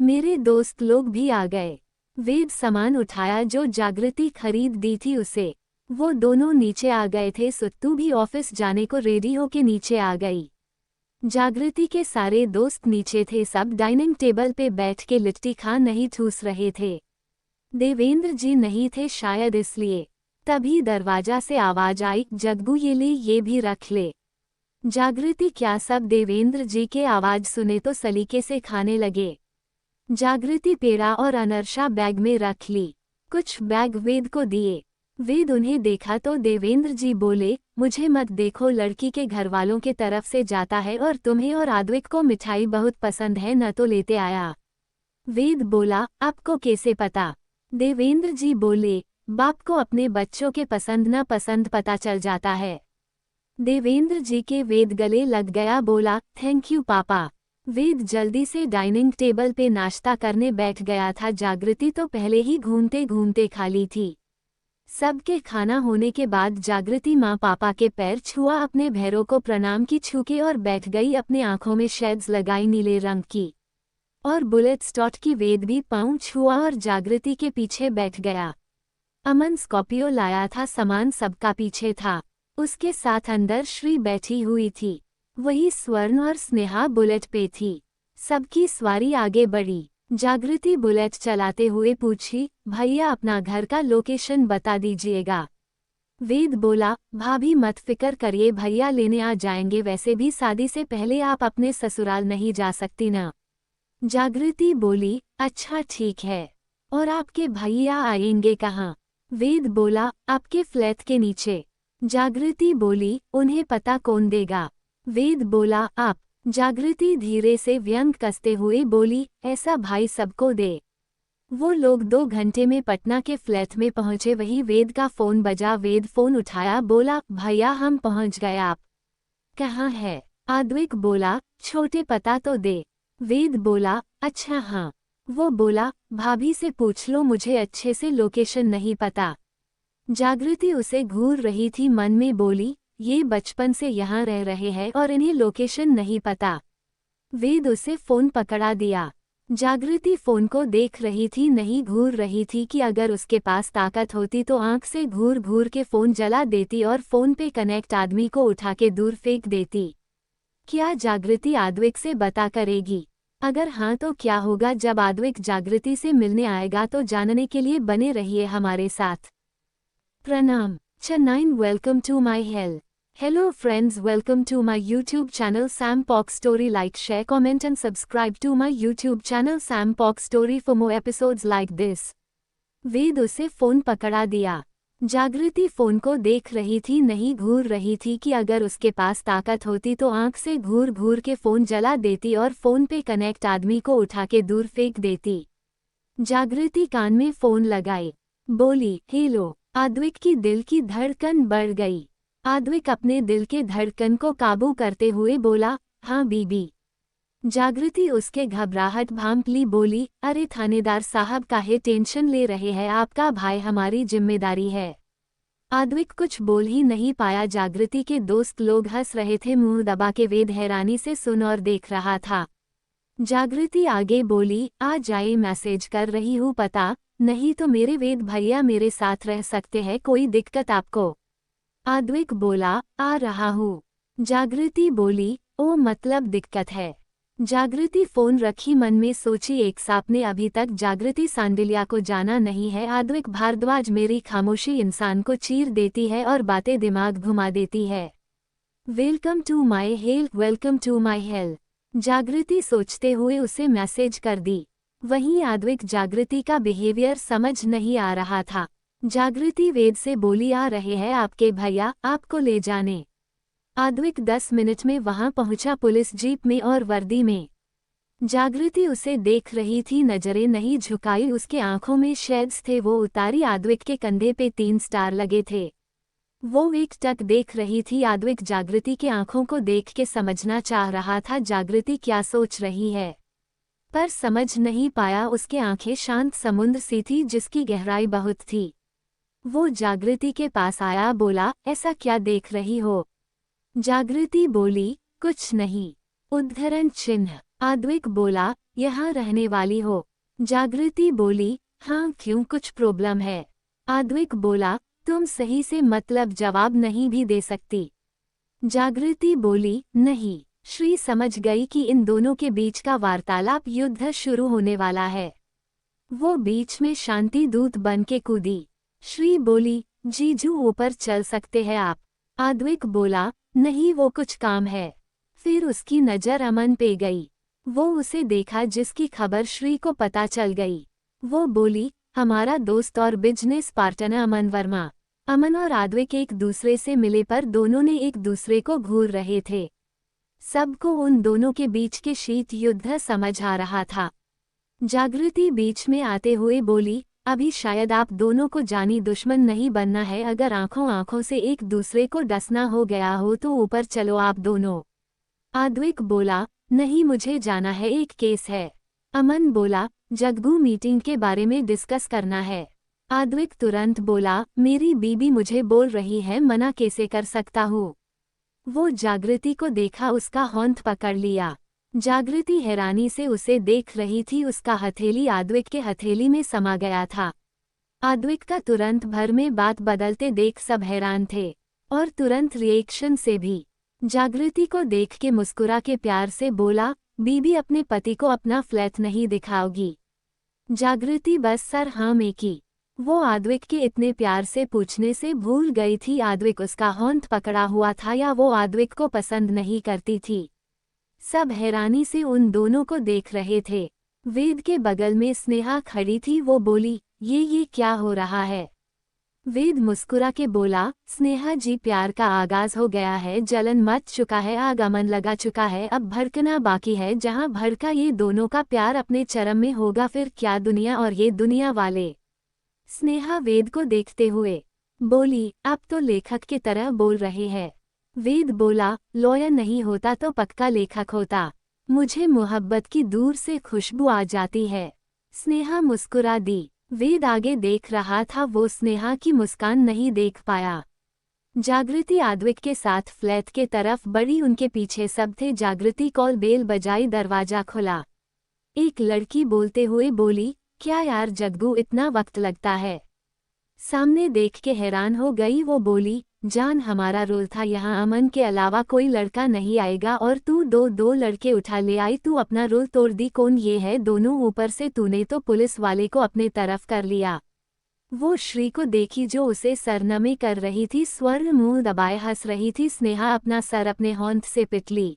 मेरे दोस्त लोग भी आ गए। वेद सामान उठाया जो जागृति खरीद दी थी उसे। वो दोनों नीचे आ गए थे। सुत्तू भी ऑफिस जाने को रेडी होके नीचे आ गई। जागृति के सारे दोस्त नीचे थे। सब डाइनिंग टेबल पे बैठ के लिट्टी खा नहीं ठूस रहे थे। देवेंद्र जी नहीं थे शायद इसलिए। तभी दरवाजा से आवाज आई, जग्गू ये ले, ये भी रख ले। जागृति क्या सब देवेंद्र जी के आवाज सुने तो सलीके से खाने लगे। जागृति पेड़ा और अनर्शा बैग में रख ली। कुछ बैग वेद को दिए। वेद उन्हें देखा तो देवेंद्र जी बोले, मुझे मत देखो, लड़की के घर वालों के तरफ से जाता है और तुम्हें और आद्विक को मिठाई बहुत पसंद है, न तो लेते आया। वेद बोला, आपको कैसे पता? देवेंद्र जी बोले, बाप को अपने बच्चों के पसंद न पसंद पता चल जाता है। देवेंद्र जी के वेद गले लग गया। बोला, थैंक यू पापा। वेद जल्दी से डाइनिंग टेबल पे नाश्ता करने बैठ गया था। जागृति तो पहले ही घूमते घूमते खाली थी। सबके खाना होने के बाद जागृति माँ पापा के पैर छुआ, अपने भैरों को प्रणाम की छूके और बैठ गई। अपने आंखों में शेड्स लगाई नीले रंग की और बुलेट स्टॉट की। वेद भी पाँव छुआ और जागृति के पीछे बैठ गया। अमन स्कॉर्पियो लाया था, सामान सबका पीछे था। उसके साथ अंदर श्री बैठी हुई थी। वही स्वर्ण और स्नेहा बुलेट पे थी। सबकी सवारी आगे बढ़ी। जागृति बुलेट चलाते हुए पूछी, भैया अपना घर का लोकेशन बता दीजिएगा। वेद बोला, भाभी मत फिक्र करिए, भैया लेने आ जाएंगे, वैसे भी शादी से पहले आप अपने ससुराल नहीं जा सकती ना। जागृति बोली, अच्छा ठीक है। और आपके भैया आएंगे कहाँ? वेद बोला, आपके फ्लैट के नीचे। जागृति बोली, उन्हें पता कौन देगा? वेद बोला, आप। जागृति धीरे से व्यंग कसते हुए बोली, ऐसा भाई सबको दे। वो लोग 2 घंटे में पटना के फ्लैट में पहुंचे। वही वेद का फोन बजा। वेद फोन उठाया, बोला, भैया हम पहुंच गए, आप कहाँ है? आद्विक बोला, छोटे पता तो दे। वेद बोला, अच्छा हाँ। वो बोला, भाभी से पूछ लो, मुझे अच्छे से लोकेशन नहीं पता। जागृति उसे घूर रही थी, मन में बोली, ये बचपन से यहाँ रह रहे हैं और इन्हें लोकेशन नहीं पता। वेद उसे फोन पकड़ा दिया। जागृति फोन को देख रही थी, नहीं घूर रही थी कि अगर उसके पास ताकत होती तो आंख से घूर घूर के फोन जला देती और फोन पे कनेक्ट आदमी को उठा के दूर फेंक देती। क्या जागृति आद्विक से बता करेगी? अगर हाँ तो क्या होगा जब आद्विक जागृति से मिलने आएगा? तो जानने के लिए बने रहिए हमारे साथ। प्रणाम। Chennai, welcome to my Hello friends, welcome to my YouTube channel Sam Pock Story. Like, share, comment and subscribe to my YouTube channel Sam Pock Story for more episodes like this. वेद उसे फोन पकड़ा दिया। जागृति फोन को देख रही थी, नहीं घूर रही थी कि अगर उसके पास ताकत होती तो आंख से घूर घूर के फोन जला देती और फोन पे कनेक्ट आदमी को उठा के दूर फेंक देती। जागृति कान में फोन लगाई, बोली, हेलो। आद्विक की दिल की धड़कन बढ़ गई। आद्विक अपने दिल के धड़कन को काबू करते हुए बोला, हाँ बीबी। जागृति उसके घबराहट भांप ली, बोली, अरे थानेदार साहब काहे टेंशन ले रहे हैं, आपका भाई हमारी जिम्मेदारी है। आद्विक कुछ बोल ही नहीं पाया। जागृति के दोस्त लोग हंस रहे थे, मुंह दबा के। वेद हैरानी से सुन और देख रहा था। जागृति आगे बोली, आ जाए, मैसेज कर रही हूँ पता नहीं तो मेरे वेद भैया मेरे साथ रह सकते हैं, कोई दिक्कत आपको? आद्विक बोला, आ रहा हूँ। जागृति बोली, ओ मतलब दिक्कत है। जागृति फोन रखी, मन में सोची, एक सांप ने अभी तक जागृति सांडिल्या को जाना नहीं है। आद्विक भारद्वाज, मेरी खामोशी इंसान को चीर देती है और बातें दिमाग घुमा देती है। Welcome to my welcome to my Jagriti सोचते हुए उसे मैसेज कर दी। वहीं आद्विक जागृति का बिहेवियर समझ नहीं आ रहा था। जागृति वेद से बोली, आ रहे हैं आपके भैया, आपको ले जाने। आद्विक 10 मिनट में वहां पहुंचा, पुलिस जीप में और वर्दी में। जागृति उसे देख रही थी, नजरें नहीं झुकाई, उसके आंखों में शेड्स थे, वो उतारी। आद्विक के कंधे पे 3 स्टार लगे थे। वो एक टक देख रही थी। आद्विक जागृति के आंखों को देख के समझना चाह रहा था जागृति क्या सोच रही है, पर समझ नहीं पाया। उसके आंखें शांत समुद्र सी थी जिसकी गहराई बहुत थी। वो जागृति के पास आया, बोला, ऐसा क्या देख रही हो? जागृति बोली, कुछ नहीं। उद्धरण चिन्ह। आद्विक बोला, यहाँ रहने वाली हो? जागृति बोली, हाँ, क्यों, कुछ प्रॉब्लम है? आद्विक बोला, तुम सही से मतलब जवाब नहीं भी दे सकती? जागृति बोली, नहीं। श्री समझ गई कि इन दोनों के बीच का वार्तालाप युद्ध शुरू होने वाला है। वो बीच में शांति दूत बन के कूदी। श्री बोली, जीजू ऊपर चल सकते हैं आप? आद्विक बोला, नहीं, वो कुछ काम है। फिर उसकी नज़र अमन पे गई। वो उसे देखा जिसकी खबर श्री को पता चल गई। वो बोली, हमारा दोस्त और बिजनेस पार्टनर अमन वर्मा। अमन और आद्विक एक दूसरे से मिले, पर दोनों ने एक दूसरे को घूर रहे थे। सबको उन दोनों के बीच के शीत युद्ध समझ आ रहा था। जागृति बीच में आते हुए बोली, अभी शायद आप दोनों को जानी दुश्मन नहीं बनना है। अगर आंखों आंखों से एक दूसरे को डसना हो गया हो तो ऊपर चलो आप दोनों। आद्विक बोला, नहीं, मुझे जाना है, एक केस है। अमन बोला, जगगू मीटिंग के बारे में डिस्कस करना है। आद्विक तुरंत बोला, मेरी बीबी मुझे बोल रही है, मना कैसे कर सकता हूँ? वो जागृति को देखा, उसका होंठ पकड़ लिया। जागृति हैरानी से उसे देख रही थी। उसका हथेली आद्विक के हथेली में समा गया था। आद्विक का तुरंत भर में बात बदलते देख सब हैरान थे, और तुरंत रिएक्शन से भी। जागृति को देख के मुस्कुरा के प्यार से बोला, बीबी अपने पति को अपना फ्लैट नहीं दिखाओगी? जागृति बस सर हाँ में की। वो आद्विक के इतने प्यार से पूछने से भूल गई थी आद्विक उसका होंठ पकड़ा हुआ था या वो आद्विक को पसंद नहीं करती थी। सब हैरानी से उन दोनों को देख रहे थे। वेद के बगल में स्नेहा खड़ी थी। वो बोली, ये क्या हो रहा है? वेद मुस्कुरा के बोला, स्नेहा जी, प्यार का आगाज हो गया है, जलन मच चुका है, आगमन लगा चुका है, अब भड़कना बाकी है। जहां भड़का ये दोनों का प्यार अपने चरम में होगा, फिर क्या दुनिया और ये दुनिया वाले। स्नेहा वेद को देखते हुए बोली, आप तो लेखक की तरह बोल रहे हैं। वेद बोला, लॉयर नहीं होता तो पक्का लेखक होता। मुझे मोहब्बत की दूर से खुशबू आ जाती है। स्नेहा मुस्कुरा दी। वेद आगे देख रहा था, वो स्नेहा की मुस्कान नहीं देख पाया। जागृति आद्विक के साथ फ्लैट के तरफ बढ़ी, उनके पीछे सब थे। जागृति कॉल बेल बजाई, दरवाजा खुला। एक लड़की बोलते हुए बोली, क्या यार जग्गू, इतना वक्त लगता है? सामने देख के हैरान हो गई वो बोली, जान हमारा रोल था यहाँ, अमन के अलावा कोई लड़का नहीं आएगा और तू दो लड़के उठा ले आई, तू अपना रोल तोड़ दी। कौन ये है दोनों? ऊपर से तूने तो पुलिस वाले को अपने तरफ कर लिया। वो श्री को देखी जो उसे सरनमी कर रही थी। स्वर्ण मुंह दबाए हंस रही थी। स्नेहा अपना सर अपने होंठ से पिट ली।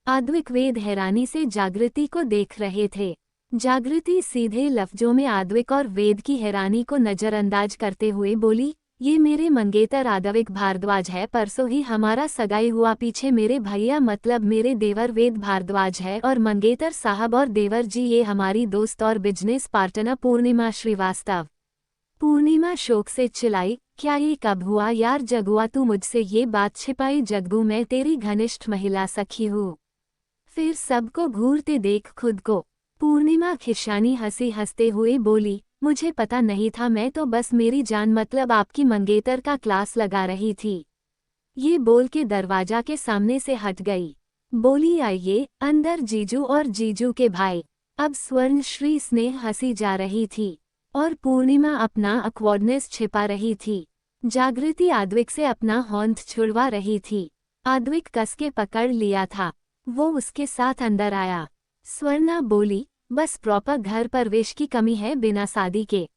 आद्विक वेद हैरानी से जागृति को देख रहे थे। जागृति सीधे लफ्जों में आद्विक और वेद की हैरानी को नजरअंदाज करते हुए बोली, ये मेरे मंगेतर आद्विक भारद्वाज है, परसों ही हमारा सगाई हुआ। पीछे मेरे भैया मतलब मेरे देवर वेद भारद्वाज है, और मंगेतर साहब और देवर जी ये हमारी दोस्त और बिजनेस पार्टनर पूर्णिमा श्रीवास्तव। पूर्णिमा शोक से चिल्लाई, क्या ये कब हुआ यार? जगुआ तू मुझसे ये बात छिपाई? जग्गू मैं तेरी घनिष्ठ महिला सखी हूँ, फिर सबको घूरते देख खुद को। पूर्णिमा खिशानी हंसी हंसते हुए बोली, मुझे पता नहीं था, मैं तो बस मेरी जान मतलब आपकी मंगेतर का क्लास लगा रही थी। ये बोल के दरवाजा के सामने से हट गई। बोली, आइए अंदर जीजू और जीजू के भाई। अब स्वर्ण श्री स्नेह हंसी जा रही थी और पूर्णिमा अपना अक्वर्डनेस छिपा रही थी। जागृति आद्विक से अपना होंठ छुड़वा रही थी। आद्विक कस के पकड़ लिया था। वो उसके साथ अंदर आया। स्वर्णा बोली, बस प्रॉपर घर प्रवेश की कमी है बिना शादी के।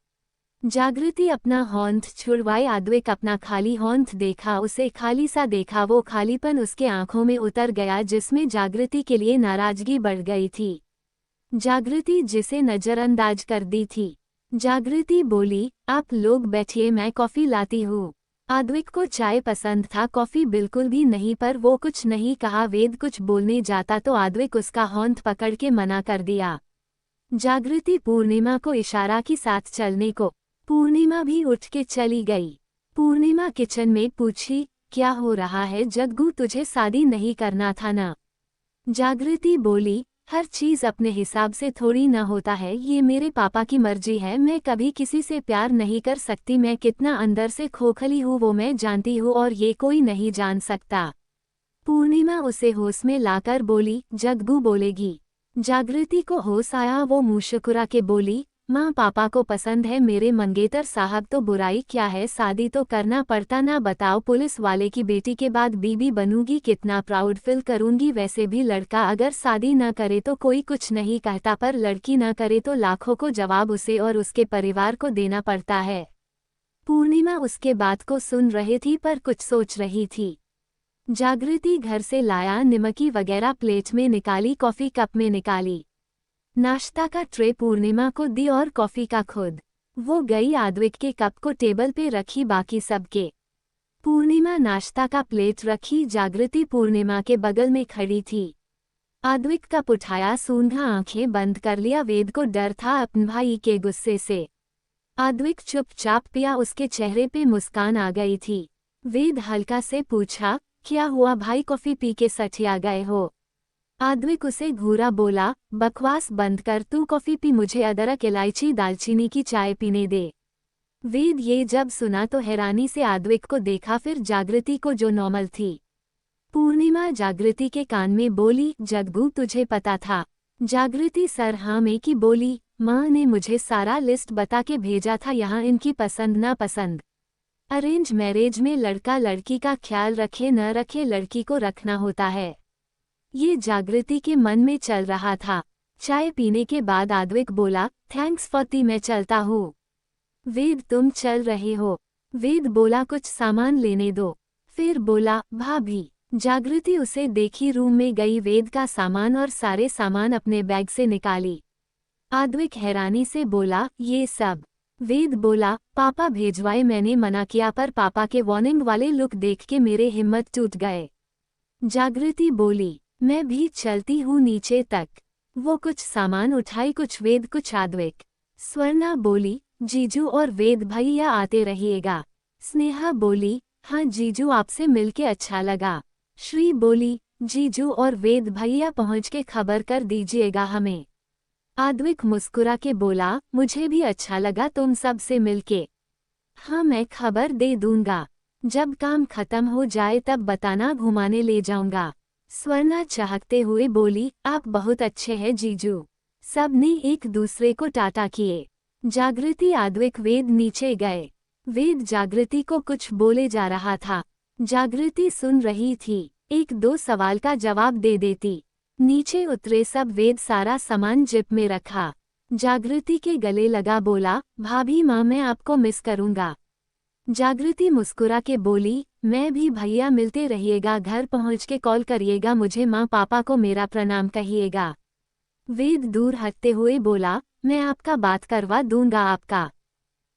जागृति अपना होंठ छुड़वाए। आद्विक अपना खाली होंठ देखा, उसे खाली सा देखा। वो खालीपन उसके आंखों में उतर गया जिसमें जागृति के लिए नाराजगी बढ़ गई थी। जागृति जिसे नजरअंदाज कर दी थी। जागृति बोली, आप लोग बैठिए, मैं कॉफी लाती हूँ। आद्विक को चाय पसंद था, कॉफी बिल्कुल भी नहीं, पर वो कुछ नहीं कहा। वेद कुछ बोलने जाता तो आद्विक उसका होंठ पकड़ के मना कर दिया। जागृति पूर्णिमा को इशारा की साथ चलने को। पूर्णिमा भी उठ के चली गई। पूर्णिमा किचन में पूछी, क्या हो रहा है जग्गू, तुझे शादी नहीं करना था ना? जागृति बोली, हर चीज अपने हिसाब से थोड़ी न होता है, ये मेरे पापा की मर्जी है, मैं कभी किसी से प्यार नहीं कर सकती। मैं कितना अंदर से खोखली हूँ वो मैं जानती हूँ, और ये कोई नहीं जान सकता। पूर्णिमा उसे होश में लाकर बोली, जग्गू बोलेगी। जागृति को होश आया, वो मुस्कुरा के बोली, माँ पापा को पसंद है मेरे मंगेतर साहब, तो बुराई क्या है, शादी तो करना पड़ता ना। बताओ, पुलिस वाले की बेटी के बाद बीबी बनूंगी, कितना प्राउड फील करूंगी। वैसे भी लड़का अगर शादी न करे तो कोई कुछ नहीं कहता, पर लड़की न करे तो लाखों को जवाब उसे और उसके परिवार को देना पड़ता है। पूर्णिमा उसके बात को सुन रही थी पर कुछ सोच रही थी। जागृति घर से लाया निमकी वगैरह प्लेट में निकाली, कॉफी कप में निकाली। नाश्ता का ट्रे पूर्णिमा को दी और कॉफी का खुद। वो गई आद्विक के कप को टेबल पे रखी, बाकी सबके। पूर्णिमा नाश्ता का प्लेट रखी। जागृति पूर्णिमा के बगल में खड़ी थी। आद्विक कप उठाया, सूंघा, आंखें बंद कर लिया। वेद को डर था अपने भाई के गुस्से से। आद्विक चुपचाप पिया, उसके चेहरे पे मुस्कान आ गई थी। वेद हल्का से पूछा, क्या हुआ भाई, कॉफी पी के सठिया गए हो? आद्विक उसे घूरा, बोला, बकवास बंद कर, तू कॉफी पी, मुझे अदरक इलायची दालचीनी की चाय पीने दे। वेद ये जब सुना तो हैरानी से आद्विक को देखा, फिर जागृति को जो नॉर्मल थी। पूर्णिमा जागृति के कान में बोली, जग्गू तुझे पता था? जागृति सर हाँ में की बोली, माँ ने मुझे सारा लिस्ट बता के भेजा था, यहाँ इनकी पसंद ना पसंद। अरेंज मैरिज में लड़का लड़की का ख्याल रखे न रखे, लड़की को रखना होता है। ये जागृति के मन में चल रहा था। चाय पीने के बाद आद्विक बोला, थैंक्स फॉर टी, मैं चलता हूँ। वेद तुम चल रहे हो? वेद बोला, कुछ सामान लेने दो। फिर बोला, भाभी। जागृति उसे देखी रूम में गई, वेद का सामान और सारे सामान अपने बैग से निकाली। आद्विक हैरानी से बोला, ये सब? वेद बोला, पापा भेजवाए, मैंने मना किया, पर पापा के वार्निंग वाले लुक देख के मेरे हिम्मत टूट गए। जागृति बोली, मैं भी चलती हूँ नीचे तक। वो कुछ सामान उठाई, कुछ वेद कुछ आद्विक। स्वर्णा बोली, जीजू और वेद भैया आते रहिएगा। स्नेहा बोली, हाँ जीजू, आपसे मिलके अच्छा लगा। श्री बोली, जीजू और वेद भैया पहुँच के खबर कर दीजिएगा हमें। आद्विक मुस्कुरा के बोला, मुझे भी अच्छा लगा तुम सब से मिलके। हाँ मैं खबर दे दूंगा। जब काम खत्म हो जाए तब बताना, घुमाने ले जाऊंगा। स्वर्णा चहकते हुए बोली, आप बहुत अच्छे हैं जीजू। सबने एक दूसरे को टाटा किए। जागृति आद्विक वेद नीचे गए। वेद जागृति को कुछ बोले जा रहा था। जागृति सुन रही थी। एक दो सवाल का जवाब दे देती। नीचे उतरे सब। वेद सारा सामान जिप में रखा। जागृति के गले लगा बोला, भाभी माँ मैं आपको मिस करूंगा। जागृति मुस्कुरा के बोली, मैं भी भैया, मिलते रहिएगा, घर पहुँच के कॉल करिएगा मुझे, माँ पापा को मेरा प्रणाम कहिएगा। वेद दूर हटते हुए बोला, मैं आपका बात करवा दूंगा आपका।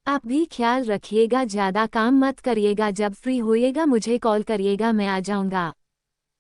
आप भी ख्याल रखिएगा, ज्यादा काम मत करिएगा, जब फ्री होइएगा मुझे कॉल करिएगा, मैं आ जाऊंगा।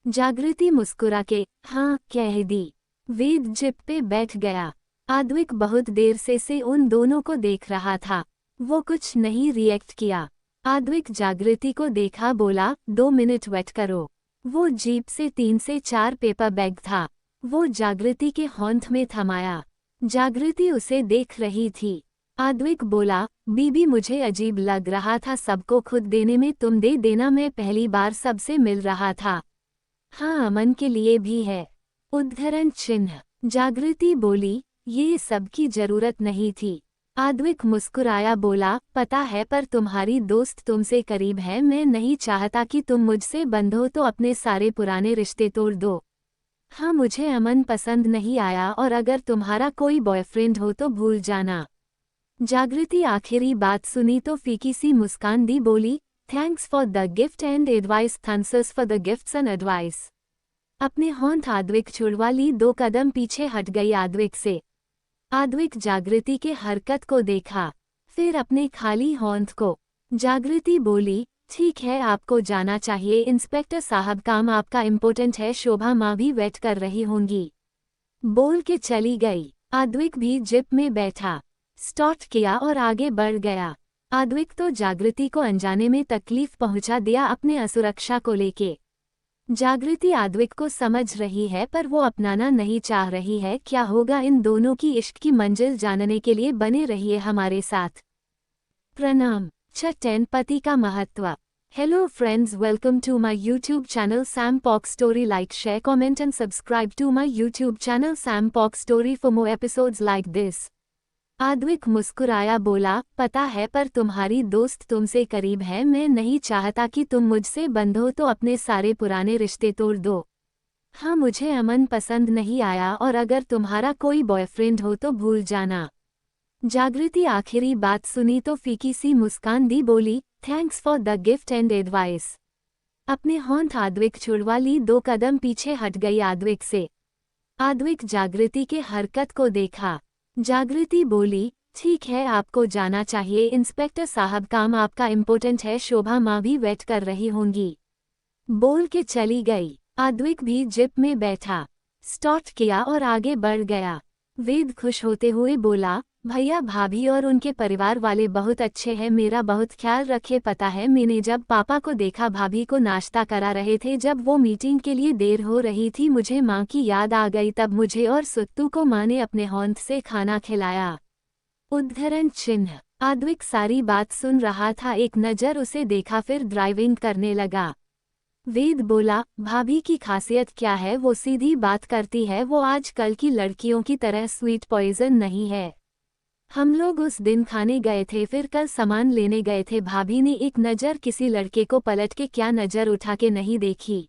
जागृति मुस्कुरा के हाँ कह दी। वेद जिप पे बैठ गया। आद्विक बहुत देर से उन दोनों को देख रहा था। वो कुछ नहीं रिएक्ट किया। आद्विक जागृति को देखा, बोला, 2 मिनट वेट करो। वो जीप से 3 से 4 पेपर बैग था। वो जागृति के होंठ में थमाया। जागृति उसे देख रही थी। आद्विक बोला, बीबी मुझे अजीब लग रहा था सबको खुद देने में, तुम दे देना, मैं पहली बार सबसे मिल रहा था। हाँ अमन के लिए भी है। उद्धरण चिन्ह। जागृति बोली, ये सब की जरूरत नहीं थी। आद्विक मुस्कुराया, बोला, पता है पर तुम्हारी दोस्त तुमसे करीब है, मैं नहीं चाहता कि तुम मुझसे बंधो तो अपने सारे पुराने रिश्ते तोड़ दो। हाँ मुझे अमन पसंद नहीं आया, और अगर तुम्हारा कोई बॉयफ्रेंड हो तो भूल जाना। जागृति आखिरी बात सुनी तो फीकी सी मुस्कान दी, बोली, thanks for the gift and advice, thanks for the gifts and advice. अपने होंठ आद्विक छुड़वा ली, 2 कदम पीछे हट गई आद्विक से। आद्विक जागृति के हरकत को देखा, फिर अपने खाली होंठ को। जागृति बोली, ठीक है आपको जाना चाहिए इंस्पेक्टर साहब, काम आपका इम्पोर्टेंट है, शोभा माँ भी वेट कर रही होंगी। बोल के चली गई। आद्विक भी जिप में बैठा, स्टार्ट किया और आगे बढ़ गया। आद्विक तो जागृति को अनजाने में तकलीफ पहुंचा दिया अपने असुरक्षा को लेके। जागृति आद्विक को समझ रही है पर वो अपनाना नहीं चाह रही है। क्या होगा इन दोनों की इश्क की मंजिल जानने के लिए बने रहिए हमारे साथ। प्रणाम। 10 पति का महत्व। Hello friends, welcome to my YouTube channel Sam Pok story. Like, share, comment and subscribe to my YouTube channel Sam Pok story for more episodes like this. Advik मुस्कुराया, बोला, पता है पर तुम्हारी दोस्त तुमसे करीब है, मैं नहीं चाहता कि तुम मुझसे बंधो तो अपने सारे पुराने रिश्ते तोड़ दो। हाँ मुझे अमन पसंद नहीं आया, और अगर तुम्हारा कोई बॉयफ्रेंड हो तो भूल जाना। जागृति आखिरी बात सुनी तो फीकी सी मुस्कान दी, बोली, thanks for the gift and advice. अपने होंठ आद्विक छुड़वा ली, 2 कदम पीछे हट गई आद्विक से। आद्विक जागृति के हरकत को देखा। जागृति बोली, ठीक है आपको जाना चाहिए इंस्पेक्टर साहब, काम आपका इम्पोर्टेंट है, शोभा माँ भी वेट कर रही होंगी। बोल के चली गई। आद्विक भी जिप में बैठा, स्टार्ट किया और आगे बढ़ गया। वेद खुश होते हुए बोला, भैया भाभी और उनके परिवार वाले बहुत अच्छे हैं, मेरा बहुत ख्याल रखे। पता है मैंने जब पापा को देखा भाभी को नाश्ता करा रहे थे, जब वो मीटिंग के लिए देर हो रही थी, मुझे माँ की याद आ गई, तब मुझे और सुत्तू को माँ ने अपने होंठ से खाना खिलाया। उद्धरण चिन्ह। आद्विक सारी बात सुन रहा था, एक नज़र उसे देखा फिर ड्राइविंग करने लगा। वेद बोला, भाभी की खासियत क्या है? वो सीधी बात करती है, वो आजकल की लड़कियों की तरह स्वीट पॉइजन नहीं है। हम लोग उस दिन खाने गए थे, फिर कल सामान लेने गए थे, भाभी ने एक नज़र किसी लड़के को पलट के क्या नज़र उठा के नहीं देखी।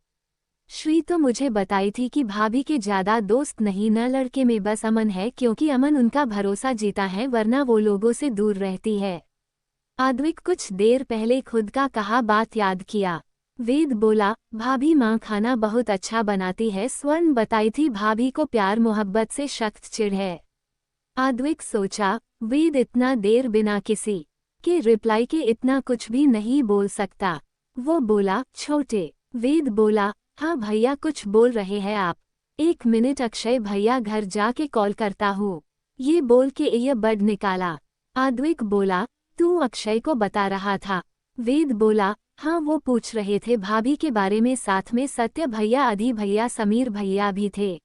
श्री तो मुझे बताई थी कि भाभी के ज़्यादा दोस्त नहीं, न लड़के में बस अमन है, क्योंकि अमन उनका भरोसा जीता है, वरना वो लोगों से दूर रहती है। आद्विक कुछ देर पहले खुद का कहा बात याद किया। वेद बोला, भाभी माँ खाना बहुत अच्छा बनाती है, स्वर्ण बताई थी भाभी को प्यार मोहब्बत से सख्त चिढ़ है। आद्विक सोचा, वेद इतना देर बिना किसी के रिप्लाई के इतना कुछ भी नहीं बोल सकता। वो बोला, छोटे। वेद बोला, हाँ भैया कुछ बोल रहे हैं आप? 1 मिनट, अक्षय भैया घर जाके कॉल करता हूँ। ये बोल के ईयरबड निकाला। आद्विक बोला, तू अक्षय को बता रहा था? वेद बोला, हाँ वो पूछ रहे थे भाभी के बारे में, साथ में सत्य भैया, अधी भैया, समीर भैया भी थे।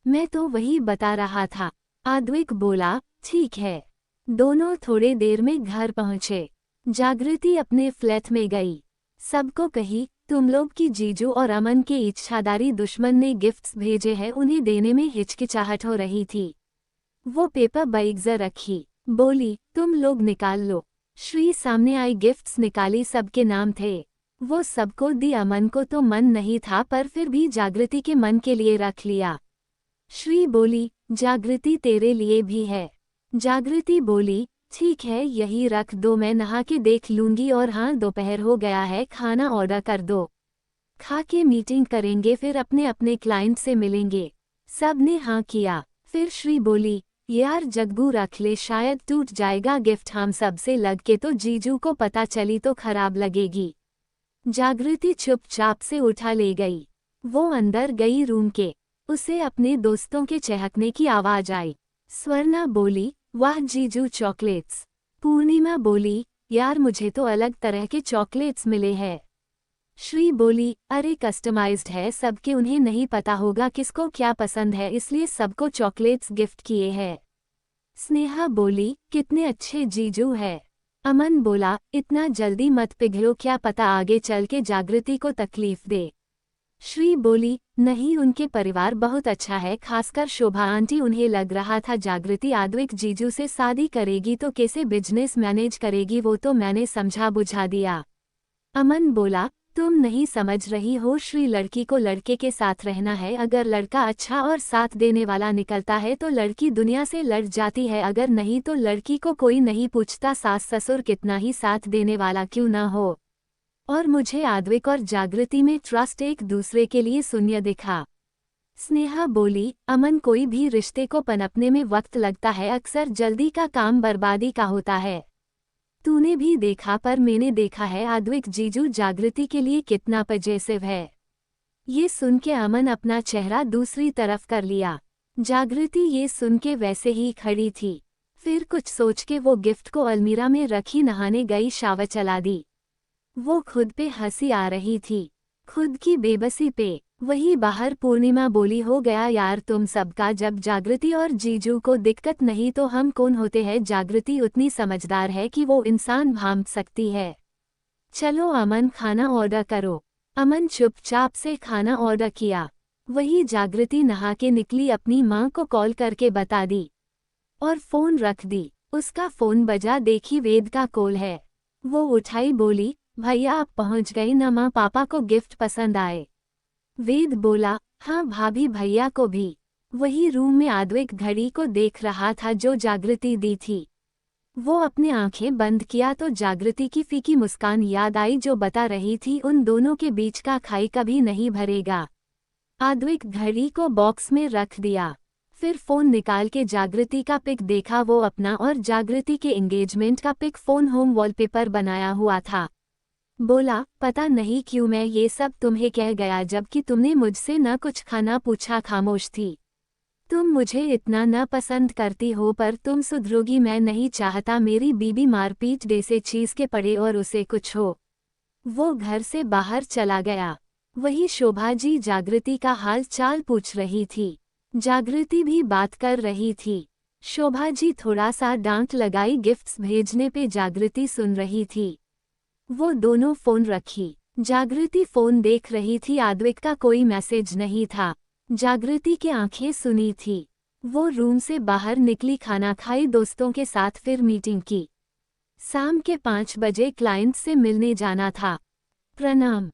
मैं तो वही बता रहा था। आद्विक बोला, ठीक है। दोनों थोड़े देर में घर पहुँचे। जागृति अपने फ्लैट में गई। सबको कही, तुम लोग की जीजू और अमन के इच्छाधारी दुश्मन ने गिफ्ट्स भेजे हैं। उन्हें देने में हिचकिचाहट हो रही थी। वो पेपर बैग्स रखी, बोली, तुम लोग निकाल लो। श्री सामने आई, गिफ्ट्स निकाली, सबके नाम थे। वो सबको दी। अमन को तो मन नहीं था, पर फिर भी जागृति के मन के लिए रख लिया। श्री बोली, जागृति तेरे लिए भी है। जागृति बोली, ठीक है, यही रख दो, मैं नहा के देख लूंगी। और हाँ, दोपहर हो गया है, खाना ऑर्डर कर दो। खा के मीटिंग करेंगे, फिर अपने अपने क्लाइंट से मिलेंगे। सब ने हाँ किया। फिर श्री बोली, यार जग्गू रख ले, शायद टूट जाएगा गिफ्ट हम सब से लग के, तो जीजू को पता चली तो खराब लगेगी। जागृति चुपचाप से उठा ले गई। वो अंदर गई रूम के। उसे अपने दोस्तों के चहकने की आवाज आई। स्वर्णा बोली, वाह जीजू चॉकलेट्स। पूर्णिमा बोली, यार मुझे तो अलग तरह के चॉकलेट्स मिले हैं। श्री बोली, अरे कस्टमाइज्ड है सबके, उन्हें नहीं पता होगा किसको क्या पसंद है, इसलिए सबको चॉकलेट्स गिफ्ट किए हैं। स्नेहा बोली, कितने अच्छे जीजू है। अमन बोला, इतना जल्दी मत पिघलो, क्या पता आगे चल के जागृति को तकलीफ दे। श्री बोली, नहीं, उनके परिवार बहुत अच्छा है, खासकर शोभा आंटी। उन्हें लग रहा था जागृति आद्विक जीजू से शादी करेगी तो कैसे बिजनेस मैनेज करेगी, वो तो मैंने समझा बुझा दिया। अमन बोला, तुम नहीं समझ रही हो श्री, लड़की को लड़के के साथ रहना है। अगर लड़का अच्छा और साथ देने वाला निकलता है तो लड़की दुनिया से लड़ जाती है, अगर नहीं तो लड़की को कोई नहीं पूछता, सास ससुर कितना ही साथ देने वाला क्यों ना हो। और मुझे आद्विक और जागृति में ट्रस्ट एक दूसरे के लिए शून्य दिखा। स्नेहा बोली, अमन, कोई भी रिश्ते को पनपने में वक्त लगता है, अक्सर जल्दी का काम बर्बादी का होता है। तूने भी देखा, पर मैंने देखा है आद्विक जीजू जागृति के लिए कितना पजेसिव है। ये सुन के अमन अपना चेहरा दूसरी तरफ कर लिया। जागृति ये सुन के वैसे ही खड़ी थी। फिर कुछ सोच के वो गिफ्ट को अलमीरा में रखी, नहाने गई, शावर चला दी। वो खुद पे हंसी आ रही थी, खुद की बेबसी पे। वही बाहर पूर्णिमा बोली, हो गया यार तुम सबका, जब जागृति और जीजू को दिक्कत नहीं तो हम कौन होते हैं। जागृति उतनी समझदार है कि वो इंसान भांप सकती है। चलो अमन, खाना ऑर्डर करो। अमन चुपचाप से खाना ऑर्डर किया। वही जागृति नहा के निकली, अपनी माँ को कॉल करके बता दी और फोन रख दी। उसका फोन बजा, देखी वेद का कॉल है। वो उठाई, बोली, भैया आप पहुंच गए ना, माँ पापा को गिफ्ट पसंद आए। वेद बोला, हाँ भाभी, भैया को भी। वही रूम में आद्विक घड़ी को देख रहा था जो जागृति दी थी। वो अपने आंखें बंद किया तो जागृति की फीकी मुस्कान याद आई जो बता रही थी, उन दोनों के बीच का खाई कभी नहीं भरेगा। आद्विक घड़ी को बॉक्स में रख दिया। फिर फोन निकाल के जागृति का पिक देखा, वो अपना और जागृति के एंगेजमेंट का पिक फोन होम वॉलपेपर बनाया हुआ था। बोला, पता नहीं क्यों मैं ये सब तुम्हें कह गया, जबकि तुमने मुझसे न कुछ खाना पूछा, खामोश थी। तुम मुझे इतना न पसंद करती हो, पर तुम सुधरोगी, मैं नहीं चाहता मेरी बीबी मारपीट डे से चीज के पड़े और उसे कुछ हो। वो घर से बाहर चला गया। वही शोभा जी जागृति का हाल चाल पूछ रही थी। जागृति भी बात कर रही थी। शोभा जी थोड़ा सा डांट लगाई, गिफ्ट्स भेजने पे जागृति सुन रही थी। वो दोनों फोन रखी। जागृति फोन देख रही थी, आद्विक का कोई मैसेज नहीं था। जागृति की आंखें सुनी थी। वो रूम से बाहर निकली, खाना खाई, दोस्तों के साथ फिर मीटिंग की। शाम के 5 बजे क्लाइंट से मिलने जाना था। प्रणाम।